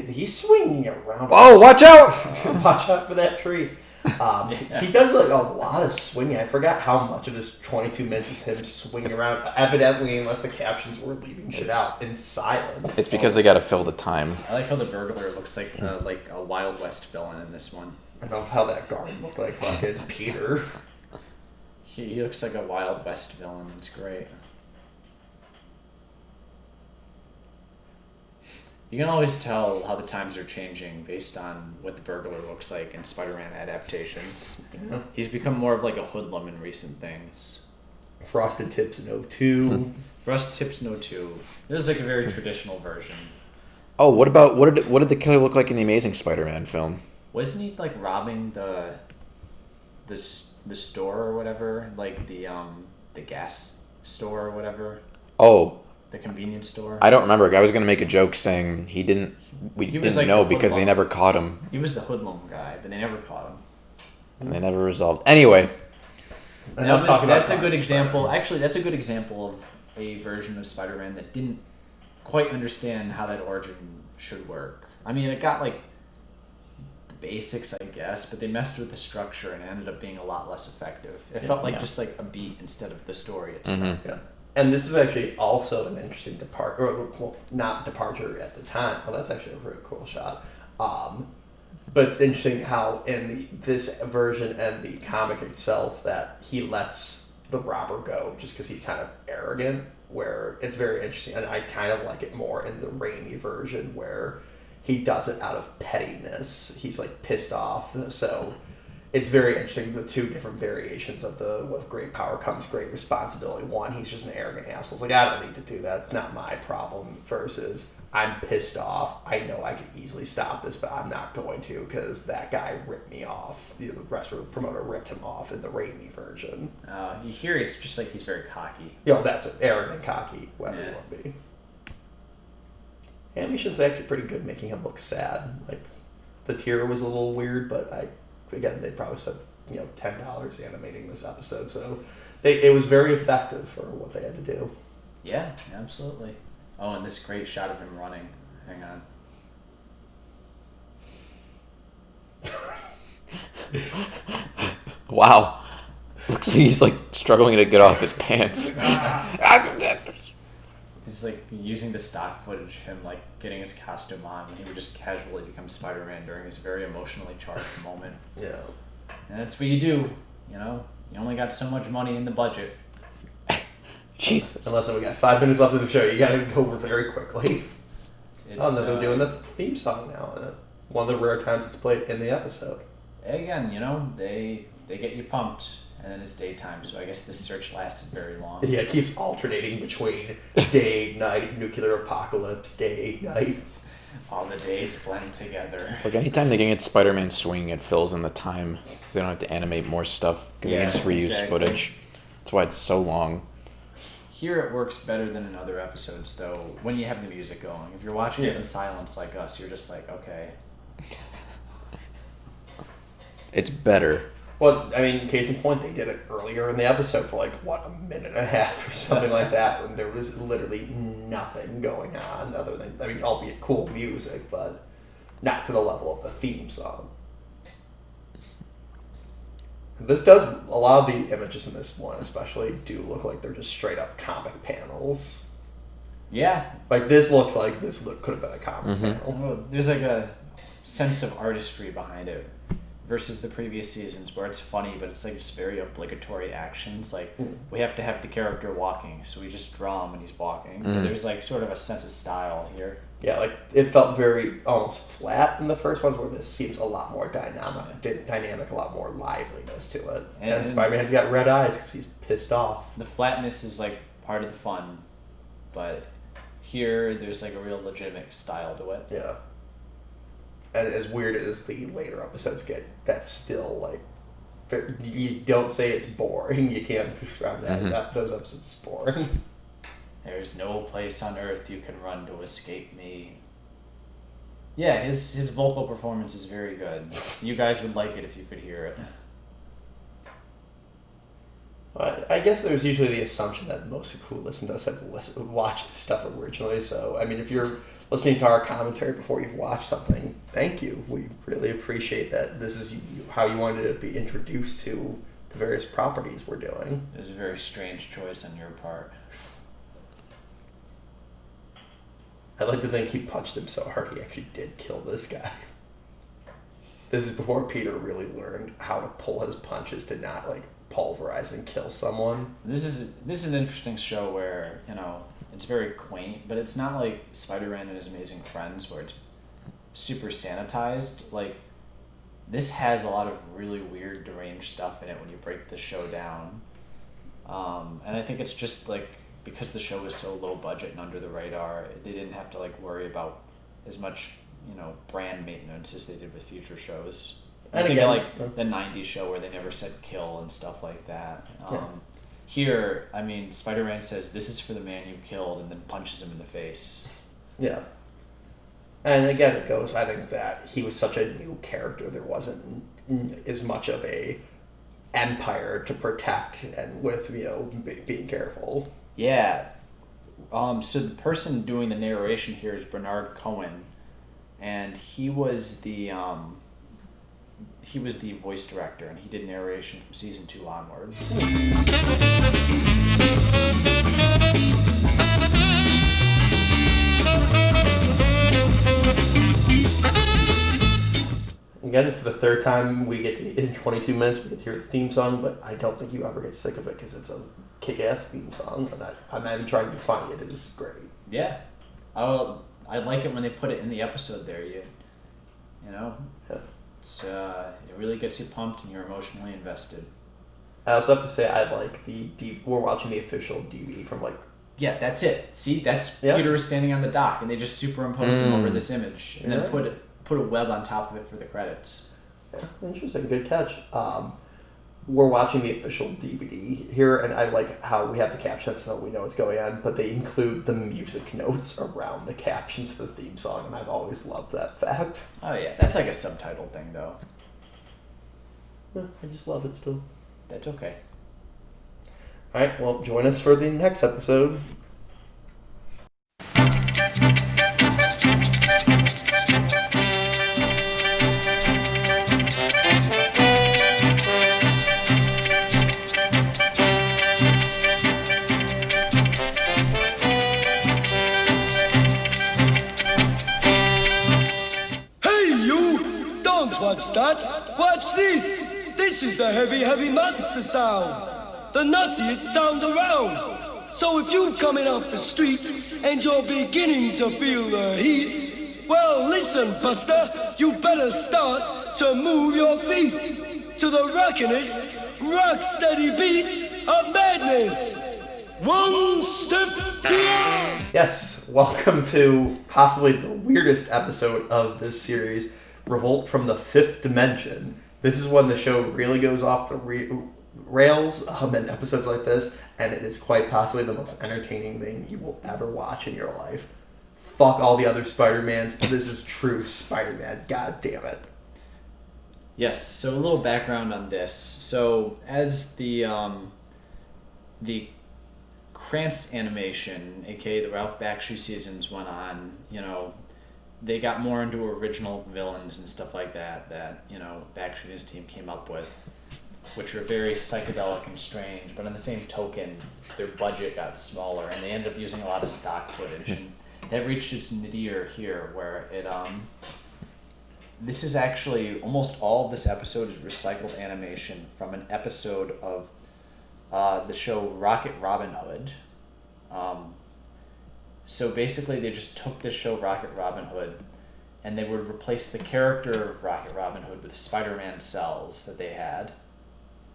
He's swinging around. Oh, watch out! Watch out for that tree. He does a lot of swinging. I forgot how much of this 22 minutes is him swinging around. Evidently, unless the captions were leaving shit out in silence. It's because they got to fill the time. I like how the burglar looks like a Wild West villain in this one. I love how that guard looked like fucking Peter. He looks like a Wild West villain. It's great. You can always tell how the times are changing based on what the burglar looks like in Spider-Man adaptations. Yeah. He's become more of a hoodlum in recent things. Frosted Tips in 02. Frosted Tips in 02. This is a very traditional version. Oh, what did the killer look like in the Amazing Spider-Man film? Wasn't he robbing the store or whatever, the gas store or whatever? Oh. The convenience store. I don't remember. I was gonna make a joke saying he didn't know because they never caught him. He was the hoodlum guy, but they never caught him. And they never resolved. Anyway. That's a good example. Actually, that's a good example of a version of Spider-Man that didn't quite understand how that origin should work. I mean, it got the basics, I guess, but they messed with the structure and it ended up being a lot less effective. It felt just a beat instead of the story itself. Mm-hmm. Yeah. And this is actually also an interesting not departure at the time. Well, that's actually a really cool shot. But it's interesting how in this version and the comic itself that he lets the robber go just because he's kind of arrogant, where it's very interesting. And I kind of like it more in the Raimi version where he does it out of pettiness. He's pissed off. So it's very interesting, the two different variations of with great power comes great responsibility. One, he's just an arrogant asshole. It's I don't need to do that. It's not my problem. Versus, I'm pissed off. I know I could easily stop this, but I'm not going to because that guy ripped me off. The wrestler promoter ripped him off in the Raimi version. You hear it's just he's very cocky. That's it. Arrogant, cocky, whatever you want to be. Animation's actually pretty good making him look sad. The tear was a little weird, but again, they probably spent $10 animating this episode, so it was very effective for what they had to do. Yeah, absolutely. Oh, and this great shot of him running. Hang on. Wow. Looks like he's struggling to get off his pants. He's using the stock footage of him getting his costume on when he would just casually become Spider-Man during this very emotionally charged moment. Yeah. And that's what you do, You only got so much money in the budget. Jesus. Unless we got 5 minutes left of the show, you gotta go very quickly. They're doing the theme song now. One of the rare times it's played in the episode. Again, they they get you pumped, and then it's daytime. So I guess this search lasted very long. Yeah, it keeps alternating between day, night, nuclear apocalypse, day, night. All the days blend together. Like anytime they can get Spider-Man swinging, it fills in the time because they don't have to animate more stuff because they can just reuse footage. That's why it's so long. Here it works better than in other episodes, though, when you have the music going. If you're watching it in silence like us, you're just like, okay. It's better. Well, I mean, case in point, they did it earlier in the episode for a minute and a half or something like that, when there was literally nothing going on other than, I mean, albeit cool music, but not to the level of the theme song. This does, a lot of the images in this one especially do look like they're just straight up comic panels. Yeah. Like, this looks like this could have been a comic panel. Well, there's like a sense of artistry behind it. Versus the previous seasons where it's funny, but it's like just very obligatory actions. Like, we have to have the character walking, so we just draw him when he's walking. But there's like sort of a sense of style here. Yeah, like, it felt very almost flat in the first ones, where this seems a lot more dynamic, a lot more liveliness to it. And Spider-Man's got red eyes because he's pissed off. The flatness is like part of the fun, but here there's like a real legitimate style to it. Yeah. And as weird as the later episodes get, that's still like, you don't say it's boring. You can't describe that those episodes as boring. There's no place on earth you can run to escape me. Yeah, his vocal performance is very good. You guys would like it if you could hear it. I guess there's usually the assumption that most people who listen to us have watched the stuff originally. So, I mean, if you're listening to our commentary before you've watched something, thank you. We really appreciate that. This is how you wanted to be introduced to the various properties we're doing. It was a very strange choice on your part. I'd like to think he punched him so hard he actually did kill this guy. This is before Peter really learned how to pull his punches to not pulverize and kill someone. This is an interesting show where, it's very quaint, but it's not like Spider-Man and His Amazing Friends where it's super sanitized. Like, this has a lot of really weird, deranged stuff in it when you break the show down. And I think it's just because the show was so low budget and under the radar, they didn't have to worry about as much, brand maintenance as they did with future shows. I think the 90s show where they never said kill and stuff like that. Here, I mean, Spider-Man says, "This is for the man you killed," and then punches him in the face. Yeah. And again, it goes, I think that he was such a new character, there wasn't as much of a empire to protect and with, being careful. Yeah. So the person doing the narration here is Bernard Cohen, and he was the voice director, and he did narration from season 2 onwards. Again, for the third time, in 22 minutes, we get to hear the theme song, but I don't think you ever get sick of it because it's a kick-ass theme song. And I'm not even trying to be funny. It is great. Yeah. I like it when they put it in the episode there. Yeah. It's, it really gets you pumped and you're emotionally invested. I also have to say I like we're watching the official DVD from Yeah, that's it. See, that's Peter standing on the dock, and they just superimposed him over this image, and then put a web on top of it for the credits. Yeah, interesting. Good catch. We're watching the official DVD here, and I like how we have the captions so we know what's going on, but they include the music notes around the captions to the theme song, and I've always loved that fact. Oh yeah, that's like a subtitle thing, though. Yeah, I just love it still. That's okay. All right, well, join us for the next episode. Watch that. Watch this. This is the heavy, heavy monster sound. The nuttiest sound around. So if you're coming off the street and you're beginning to feel the heat, well, listen, Buster, you better start to move your feet. to the rockinest, rock-steady beat of madness. One step beyond. Yes, welcome to possibly the weirdest episode of this series, Revolt from the Fifth Dimension. This is when the show really goes off the rails in episodes like this, and it is quite possibly the most entertaining thing you will ever watch in your life. Fuck all the other Spider-Mans. This is true Spider-Man. God damn it. Yes, so a little background on this. So as the Krantz animation, aka the Ralph Bakshi seasons went on, they got more into original villains and stuff like that Bakshi and his team came up with, which were very psychedelic and strange, but on the same token, their budget got smaller and they ended up using a lot of stock footage, and that reached its nadir here, where it this is actually, almost all of this episode is recycled animation from an episode of the show Rocket Robin Hood. So basically they just took this show Rocket Robin Hood and they would replace the character of Rocket Robin Hood with Spider-Man cells that they had,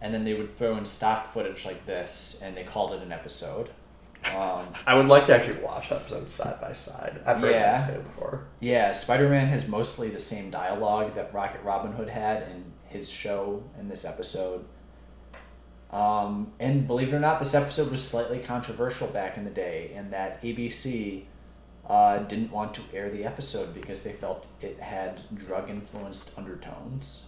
and then they would throw in stock footage like this, and they called it an episode. I would like to actually watch episodes side by side. I've heard that too before. Yeah, Spider-Man has mostly the same dialogue that Rocket Robin Hood had in his show in this episode. And believe it or not, this episode was slightly controversial back in the day, in that ABC didn't want to air the episode because they felt it had drug-influenced undertones.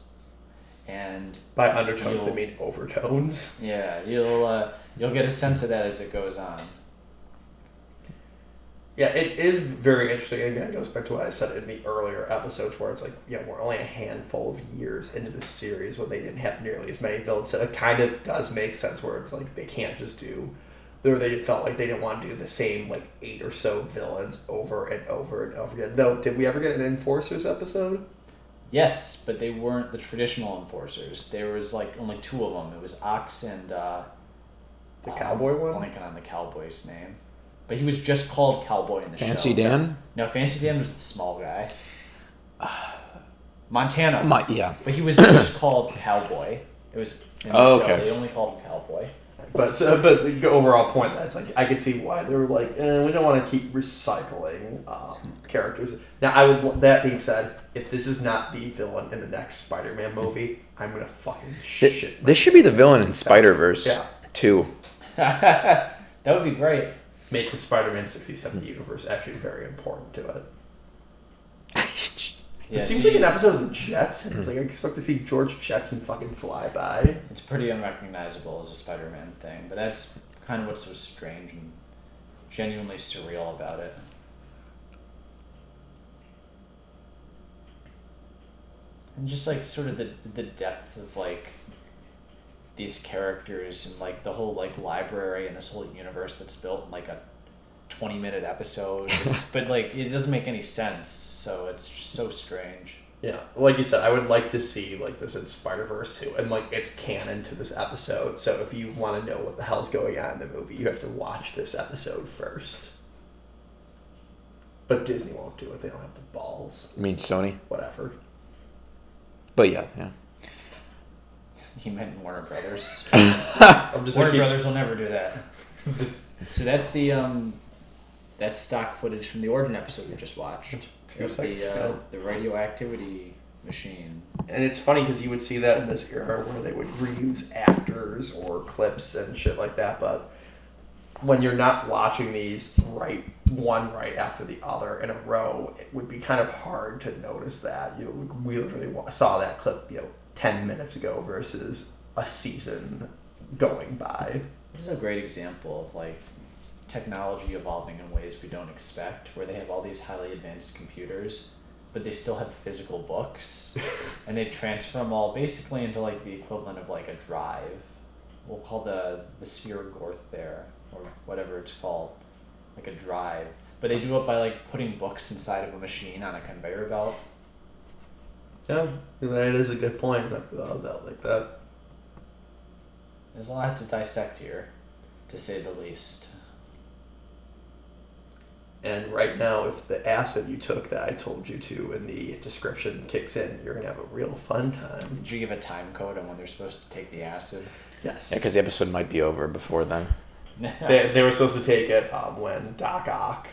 And by undertones, they mean overtones. Yeah, you'll get a sense of that as it goes on. Yeah, it is very interesting. Again, it goes back to what I said in the earlier episodes, where it's like, we're only a handful of years into this series when they didn't have nearly as many villains. So it kind of does make sense where it's like they can't just do, or they felt like they didn't want to do the same 8 or so villains over and over and over again. Though, did we ever get an Enforcers episode? Yes, but they weren't the traditional Enforcers. There was only 2 of them. It was Ox and the cowboy one. Blanking on the cowboy's name. But he was just called Cowboy in the show. Fancy Dan? No, Fancy Dan was the small guy. Montana. Yeah. But he was just called Cowboy. It was in the show. Okay. They only called him Cowboy. But the overall point, that's I could see why they were like, we don't want to keep recycling characters. Now, that being said, if this is not the villain in the next Spider-Man movie, I'm gonna fucking shit. This should be the villain in Spider-Verse, too. That would be great. Make the Spider-Man 67 universe actually very important to it. It seems like an episode of the Jetsons. I expect to see George Jetson fucking fly by. It's pretty unrecognizable as a Spider-Man thing, but that's kind of what's so strange and genuinely surreal about it. And just sort of the depth of these characters and the whole library and this whole universe that's built in a 20-minute episode. But it doesn't make any sense, so it's just so strange. Yeah, like you said, I would like to see this in Spider-Verse too, and it's canon to this episode. So if you want to know what the hell's going on in the movie, you have to watch this episode first. But Disney won't do it; they don't have the balls. You mean Sony? Whatever. But yeah. You meant Warner Brothers. Warner Brothers will never do that. So that's that's stock footage from the Origin episode we just watched. The radioactivity machine. And it's funny because you would see that in this era where they would reuse actors or clips and shit like that, but when you're not watching these one right after the other in a row, it would be kind of hard to notice that. We literally saw that clip 10 minutes ago versus a season going by. This is a great example of technology evolving in ways we don't expect, where they have all these highly advanced computers, but they still have physical books, and they transfer them all basically into the equivalent of a drive. We'll call the sphere Gorth there, or whatever it's called, a drive. But they do it by putting books inside of a machine on a conveyor belt. Yeah, that is a good point. I thought of that like that. There's a lot to dissect here, to say the least. And right now, if the acid you took that I told you to in the description kicks in, you're going to have a real fun time. Did you give a time code on when they're supposed to take the acid? Yes. Yeah, because the episode might be over before then. They were supposed to take it when Doc Ock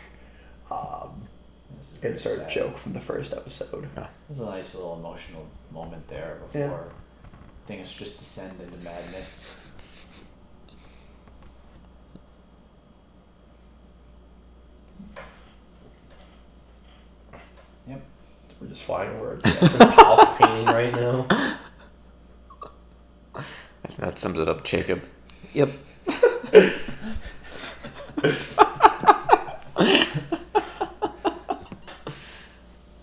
This insert a joke from the first episode. There's a nice little emotional moment there before things just descend into madness. Yep. We're just flying over. It's a mouth painting right now. That sums it up, Jacob. Yep.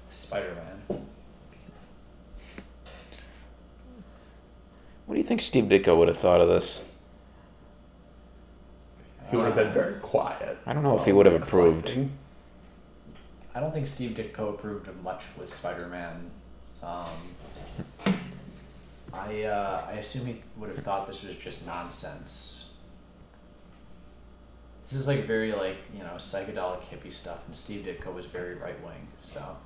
Spider-Man. What do you think Steve Ditko would have thought of this? He would have been very quiet. I don't know if he would have approved. I don't think Steve Ditko approved of much with Spider-Man. I assume he would have thought this was just nonsense. This is like very psychedelic hippie stuff, and Steve Ditko was very right wing. So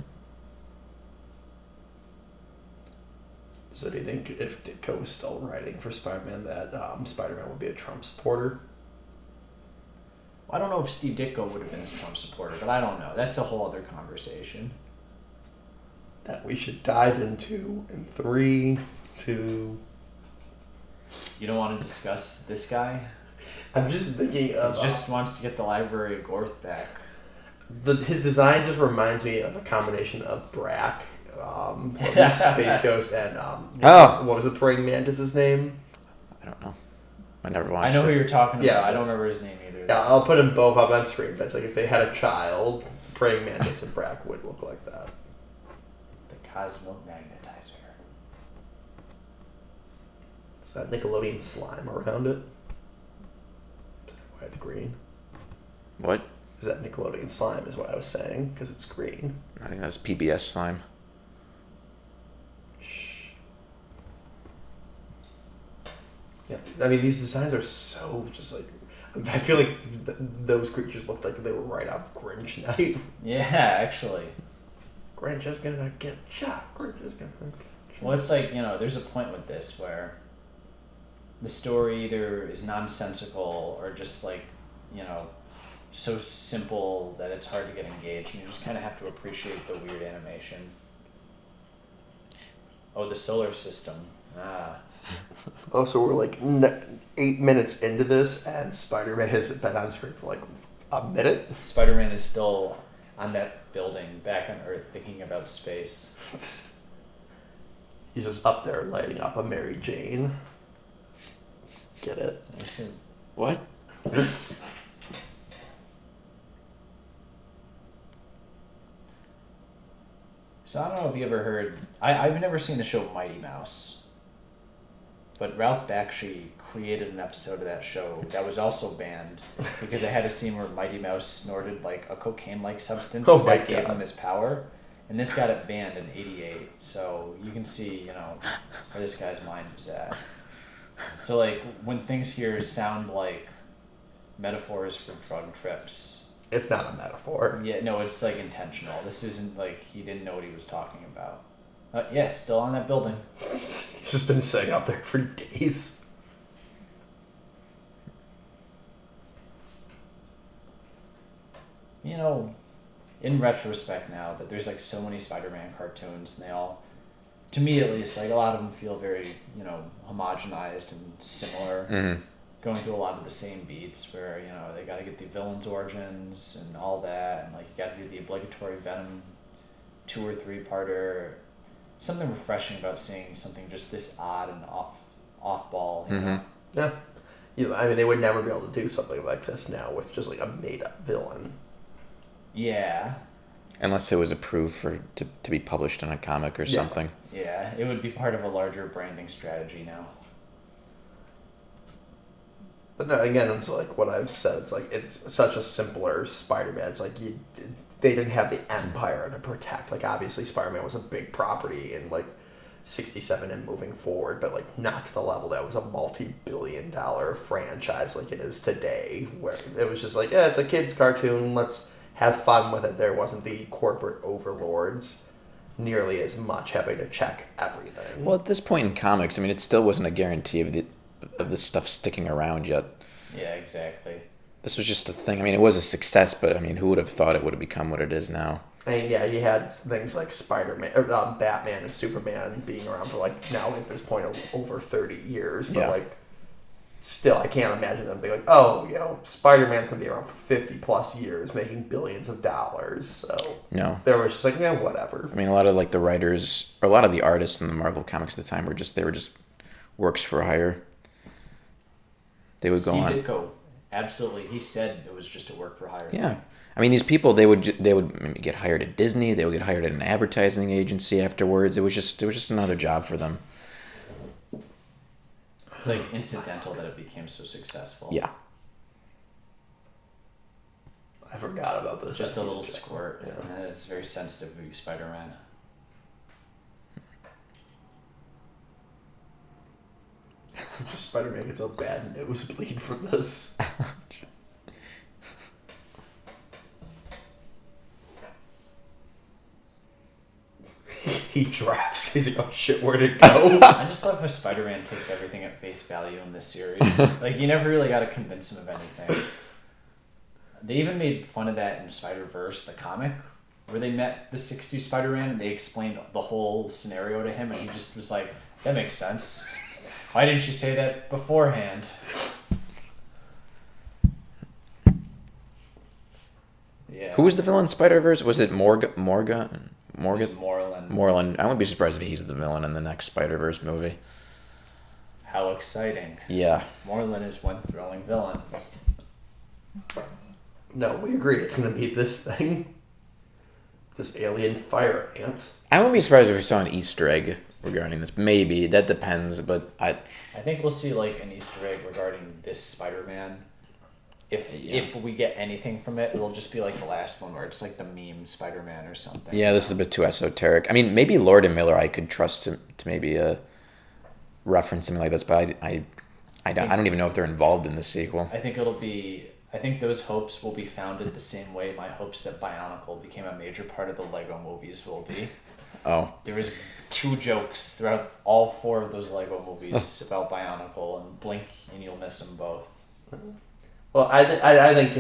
do you think if Ditko was still writing for Spider-Man that Spider-Man would be a Trump supporter? I don't know if Steve Ditko would have been a Trump supporter, but I don't know. That's a whole other conversation. That we should dive into in 3, 2... You don't want to discuss this guy? I'm just thinking of... He just wants to get the Library of Gorth back. His design just reminds me of a combination of Brack from Space Ghost and... what was the praying mantis's name? I don't know. I never watched I know it. who you're talking about. Yeah. I don't remember his name either. Yeah, I'll put them both up on screen, but it's like if they had a child, praying mantis and Brack would look like that. The Cosmo Magnetizer. Is that Nickelodeon slime around it? Is that why it's green? What? Is that Nickelodeon slime is what I was saying, because it's green. I think that's PBS slime. Yeah, I mean, these designs are so just like... I feel like those creatures looked like they were right off Grinch Night. Yeah, actually. Grinch is gonna get shot. Grinch is gonna get shot. Well, it's like, there's a point with this where the story either is nonsensical or just like, so simple that it's hard to get engaged, and you just kind of have to appreciate the weird animation. Oh, the solar system. Oh, so we're like 8 minutes into this, and Spider-Man has been on screen for like a minute. Spider-Man is still on that building back on Earth thinking about space. He's just up there lighting up a Mary Jane. Get it? What? So I don't know if you ever heard... I've never seen the show Mighty Mouse. But Ralph Bakshi created an episode of that show that was also banned because it had a scene where Mighty Mouse snorted like a cocaine-like substance that gave him his power. And this got it banned in '88. So you can see, where this guy's mind was at. So like when things here sound like metaphors for drug trips. It's not a metaphor. Yeah, no, it's like intentional. This isn't like he didn't know what he was talking about. Yeah, still on that building. He's just been sitting up there for days. In retrospect now that there's like so many Spider-Man cartoons and they all, to me at least, like a lot of them feel very, homogenized and similar. Mm-hmm. Going through a lot of the same beats where, they got to get the villain's origins and all that, and like you got to do the obligatory Venom 2 or 3-parter. Something refreshing about seeing something just this odd and off-ball. Yeah. I mean, they would never be able to do something like this now with just like a made-up villain. Yeah. Unless it was approved to be published in a comic or something. Yeah, it would be part of a larger branding strategy now. But no, again, it's like what I've said. It's like it's such a simpler Spider-Man. It's like they didn't have the Empire to protect. Like obviously, Spider-Man was a big property in like '67 and moving forward, but like not to the level that was a multi-billion-dollar franchise like it is today, where it was just like, yeah, it's a kids' cartoon. Let's have fun with it. There wasn't the corporate overlords nearly as much having to check everything. Well, at this point in comics, I mean, it still wasn't a guarantee of this stuff sticking around yet. Yeah, exactly. This was just a thing. I mean, it was a success, but I mean, who would have thought it would have become what it is now? I mean, yeah, you had things like Spider-Man, or Batman and Superman being around for like now at this point over 30 years, but like still, I can't imagine them being like, oh, Spider-Man's gonna be around for 50 plus years, making billions of dollars. So no, there was just like, whatever. I mean, a lot of like the writers or a lot of the artists in the Marvel comics at the time were just works for hire. They would go on. Ditko, absolutely. He said it was just a work for hire. Yeah. I mean, these people, they would maybe get hired at Disney. They would get hired at an advertising agency afterwards. It was just another job for them. It's like incidental that it became so successful. Yeah. I forgot about this. Just a little squirt. Yeah. And it's very sensitive to Spider-Man. Just Spider-Man gets a bad nosebleed from this. He drops. He's like, oh shit, where'd it go? I just love how Spider-Man takes everything at face value in this series. Like, you never really got to convince him of anything. They even made fun of that in Spider-Verse, the comic, where they met the 60s Spider-Man and they explained the whole scenario to him, and he just was like, that makes sense. Why didn't you say that beforehand? Yeah. Who was the villain in Spider-Verse? Was it Morgan? Moreland. I wouldn't be surprised if he's the villain in the next Spider-Verse movie. How exciting. Yeah. Moreland is one thrilling villain. No, we agreed it's going to be this thing. This alien fire ant. I wouldn't be surprised if we saw an Easter egg regarding this. Maybe. That depends, but I think we'll see like an Easter egg regarding this Spider-Man. If we get anything from it, it'll just be like the last one where it's like the meme Spider-Man or something. Yeah, this is a bit too esoteric. I mean, maybe Lord and Miller I could trust to maybe reference something like this, but I don't even know if they're involved in the sequel. I think those hopes will be founded the same way my hopes that Bionicle became a major part of the Lego movies will be. Oh. There was 2 jokes throughout all 4 of those Lego movies about Bionicle, and blink and you'll miss them both. Well, I think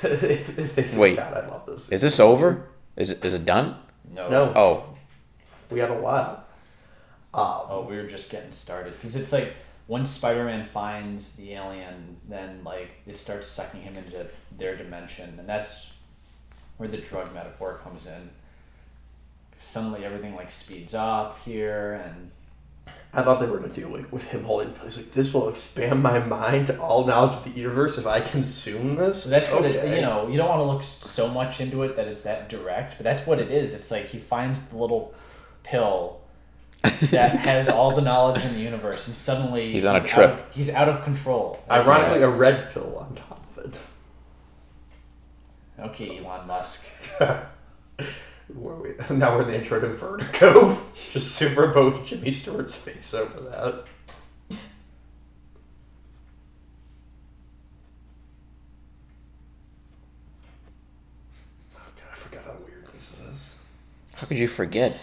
if they think Wait, that, I love this. Is this over? Is it done? No. Oh. We have a while. We were just getting started. Because it's like, once Spider-Man finds the alien, then like it starts sucking him into their dimension, and that's where the drug metaphor comes in. Suddenly everything like speeds up here, and I thought they were going to do like with him holding place. Like, this will expand my mind to all knowledge of the universe if I consume this. So that's what it's. You don't want to look so much into it that it's that direct, but that's what it is. It's like he finds the little pill that has all the knowledge in the universe, and suddenly he's on a trip. He's out of control. Ironically, a red pill on top of it. Okay, Elon Musk. Now we're in the intro to Vertigo. Just superimpose Jimmy Stewart's face over that. Oh god, I forgot how weird this is. How could you forget?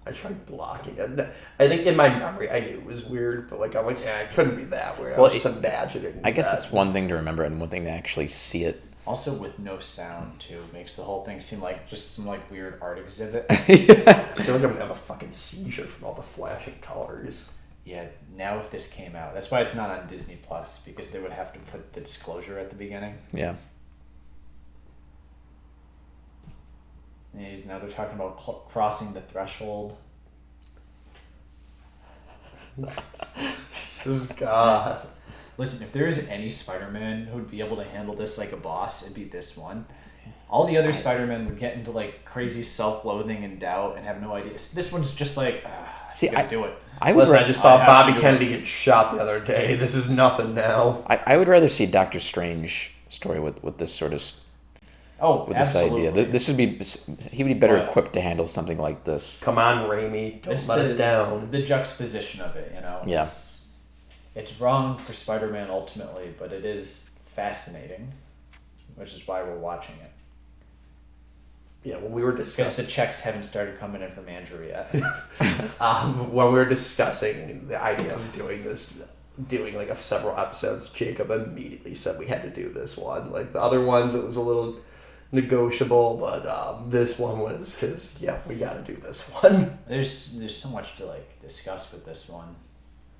I tried blocking it. I think in my memory I knew it was weird, but I'm like, it couldn't be that weird. I was just imagining. I guess it's one thing to remember and one thing to actually see it. Also, with no sound too, makes the whole thing seem like just some like weird art exhibit. Yeah. I feel like I'm gonna have a fucking seizure from all the flashing colors. Yeah, now if this came out, that's why it's not on Disney Plus, because they would have to put the disclosure at the beginning. Yeah. And now they're talking about crossing the threshold. Jesus God. Listen, if there is any Spider-Man who would be able to handle this like a boss, it'd be this one. All the other Spider-Men would get into like crazy self-loathing and doubt and have no idea. This one's just like, I do it. I just saw Bobby Kennedy get shot the other day. This is nothing now. I would rather see Doctor Strange story with this sort of. With absolutely. This idea, he would be better equipped to handle something like this. Come on, Raimi, don't let us down. The juxtaposition of it, Yeah. It's wrong for Spider-Man ultimately, but it is fascinating. which is why we're watching it. Yeah, when we were Because discussing the checks haven't started coming in from Andrew yet. when we were discussing the idea of doing like several episodes, Jacob immediately said we had to do this one. Like the other ones, it was a little negotiable, but this one was his. Yeah, we got to do this one. There's so much to like discuss with this one,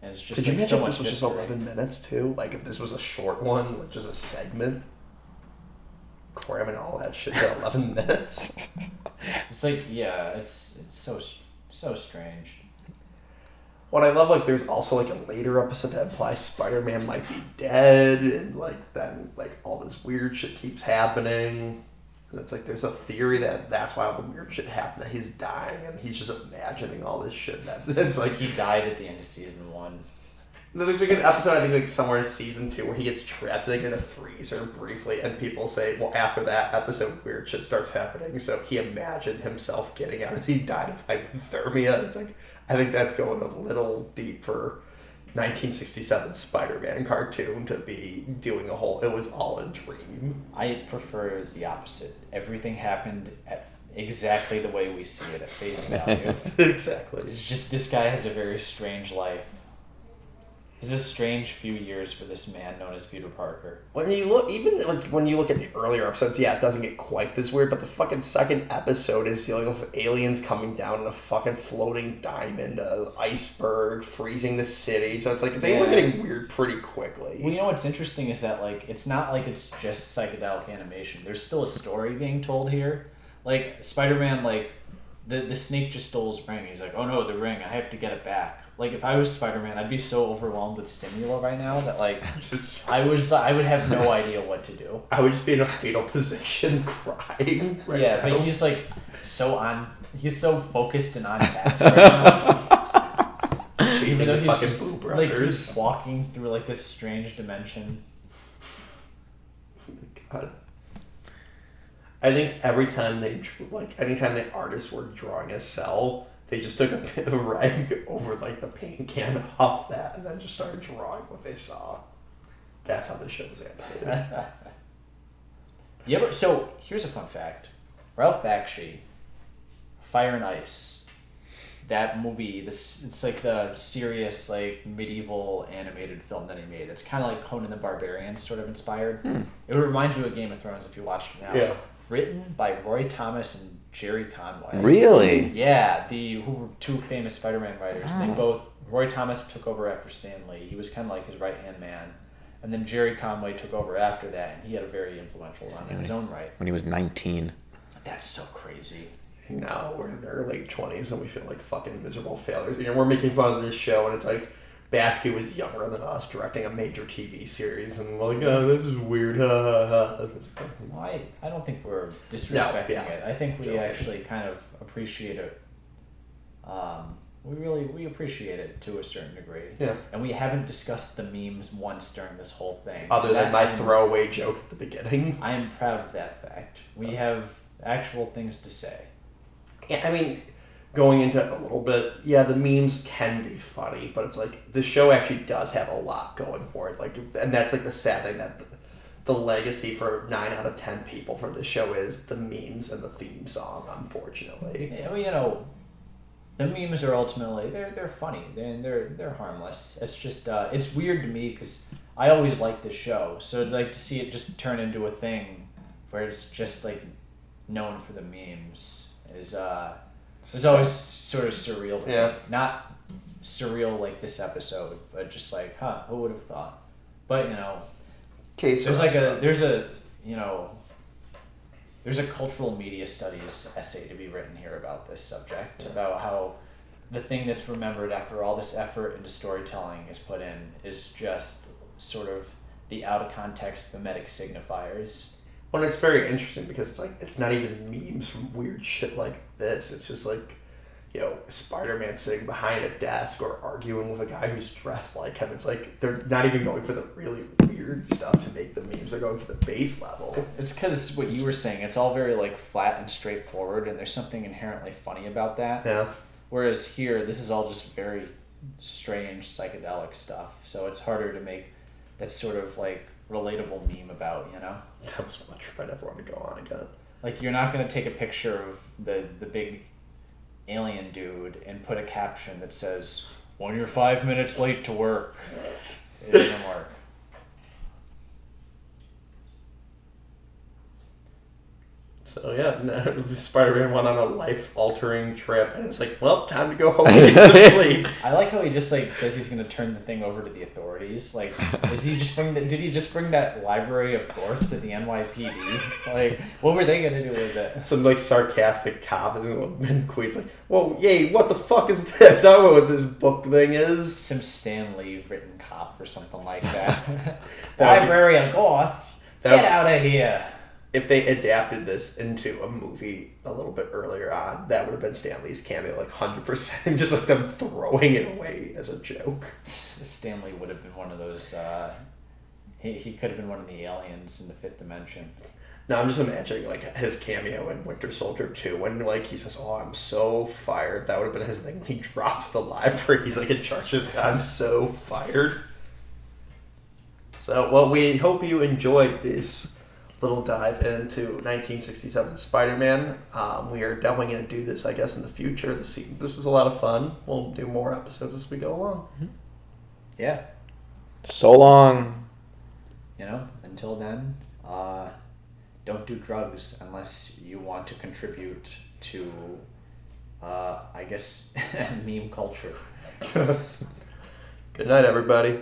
and it's just Could you like, imagine so if much this was just mystery. 11 minutes too? Like if this was a short one, like just a segment, cramming all that shit to 11 minutes. It's like, yeah, it's so strange. What I love, like, there's also like a later episode that implies Spider-Man might be dead, and like then like all this weird shit keeps happening. And it's like there's a theory that that's why all the weird shit happened, that he's dying, and he's just imagining all this shit. That it's like He died at the end of season 1. there's like an episode I think like somewhere in season 2 where he gets trapped like in a freezer briefly, and people say, well, after that episode, weird shit starts happening. So he imagined himself getting out as he died of hypothermia. And it's like I think that's going a little deep for 1967 Spider-Man cartoon to be doing a whole. It was all a dream. I prefer the opposite. Everything happened at exactly the way we see it at face value. Exactly. It's just this guy has a very strange life. It's a strange few years for this man known as Peter Parker. When you look, even like when you look at the earlier episodes, yeah, it doesn't get quite this weird. But the fucking second episode is dealing with aliens coming down in a fucking floating diamond, iceberg, freezing the city. So it's like they were getting weird pretty quickly. Well, you know what's interesting is that like it's not like it's just psychedelic animation. There's still a story being told here. Like Spider-Man, like the snake just stole his ring. He's like, oh no, the ring, I have to get it back. Like if I was Spider-Man, I'd be so overwhelmed with stimuli right now that like I would have no idea what to do. I would just be in a fetal position crying. Right Yeah, now. but he's like he's so focused and on task right now. Chasing Even though the he's fucking just, Blue like Brothers. he's walking through like this strange dimension. God. I think anytime the artists were drawing a cell, they just took a bit of rag over like the paint can, huffed that, and then just started drawing what they saw. That's how the show was animated. So here's a fun fact: Ralph Bakshi, Fire and Ice, that movie. It's like the serious like medieval animated film that he made. It's kind of like Conan the Barbarian, sort of inspired. It would remind you of Game of Thrones if you watched it now. Yeah. Written by Roy Thomas and Jerry Conway. Really? Yeah, who were two famous Spider-Man writers. They both. Roy Thomas took over after Stan Lee. He was kind of like his right-hand man. And then Jerry Conway took over after that, and he had a very influential run in his own right. When he was 19. That's so crazy. Now we're in our late 20s and we feel like fucking miserable failures. You know, we're making fun of this show, and it's like Bakshi was younger than us, directing a major TV series, and we're like, oh, this is weird. Well, I don't think we're disrespecting it. I think we Joking. actually kind of appreciate it. We appreciate it to a certain degree. Yeah. And we haven't discussed the memes once during this whole thing. Other than my I'm- throwaway joke at the beginning. I am proud of that fact. We have actual things to say. Yeah, I mean, going into it a little bit, yeah, the memes can be funny, but it's like the show actually does have a lot going for it. Like, and that's like the sad thing, that the legacy for 9 out of 10 people for this show is the memes and the theme song. Unfortunately, Yeah, well, you know, the memes are ultimately they're funny and they're harmless. It's just it's weird to me because I always liked this show, so like to see it just turn into a thing where it's just like known for the memes is it's always sort of surreal to Yeah. me. Not surreal like this episode, but just like, who would have thought? But you know, there's a cultural media studies essay to be written here about this subject, about how the thing that's remembered after all this effort into storytelling is put in is just sort of the out of context mimetic signifiers. well, it's very interesting because it's like it's not even memes from weird shit like this. It's just like, you know, Spider-Man sitting behind a desk or arguing with a guy who's dressed like him. It's like they're not even going for the really weird stuff to make the memes. They're going for the base level. It's because what you were saying. It's all very like flat and straightforward, and there's something inherently funny about that. Yeah. Whereas here, this is all just very strange psychedelic stuff. So it's harder to make that sort of like relatable meme about, you know? That was one trip I never want to go on again. Like, you're not going to take a picture of the big alien dude and put a caption that says, "When you're 5 minutes late to work." It doesn't work. So yeah, Spider-Man went on a life-altering trip, and it's like, well, time to go home and get some sleep. I like how he just like says he's gonna turn the thing over to the authorities. Like, did he just bring that library of Gorth to the NYPD? Like, what were they gonna do with it? Some like sarcastic cop and Queen's like, "Whoa, yay! What the fuck is this? I don't know what this book thing is." Some Stan Lee written cop or something like that. Library of Gorth, get out of here. If they adapted this into a movie a little bit earlier on, that would have been Stan Lee's cameo, like 100%, just like them throwing it away as a joke. Stan Lee would have been one of those. He could have been one of the aliens in the fifth dimension. Now I'm just imagining like his cameo in Winter Soldier 2 when like he says, "Oh, I'm so fired." That would have been his thing when he drops the library. He's like in charge of "I'm so fired." So, well, we hope you enjoyed this little dive into 1967 Spider-Man. We are definitely going to do this, I guess, in the future. This was a lot of fun. We'll do more episodes as we go along. Yeah. So long. You know, until then, don't do drugs unless you want to contribute to, I guess, meme culture. Good night, everybody.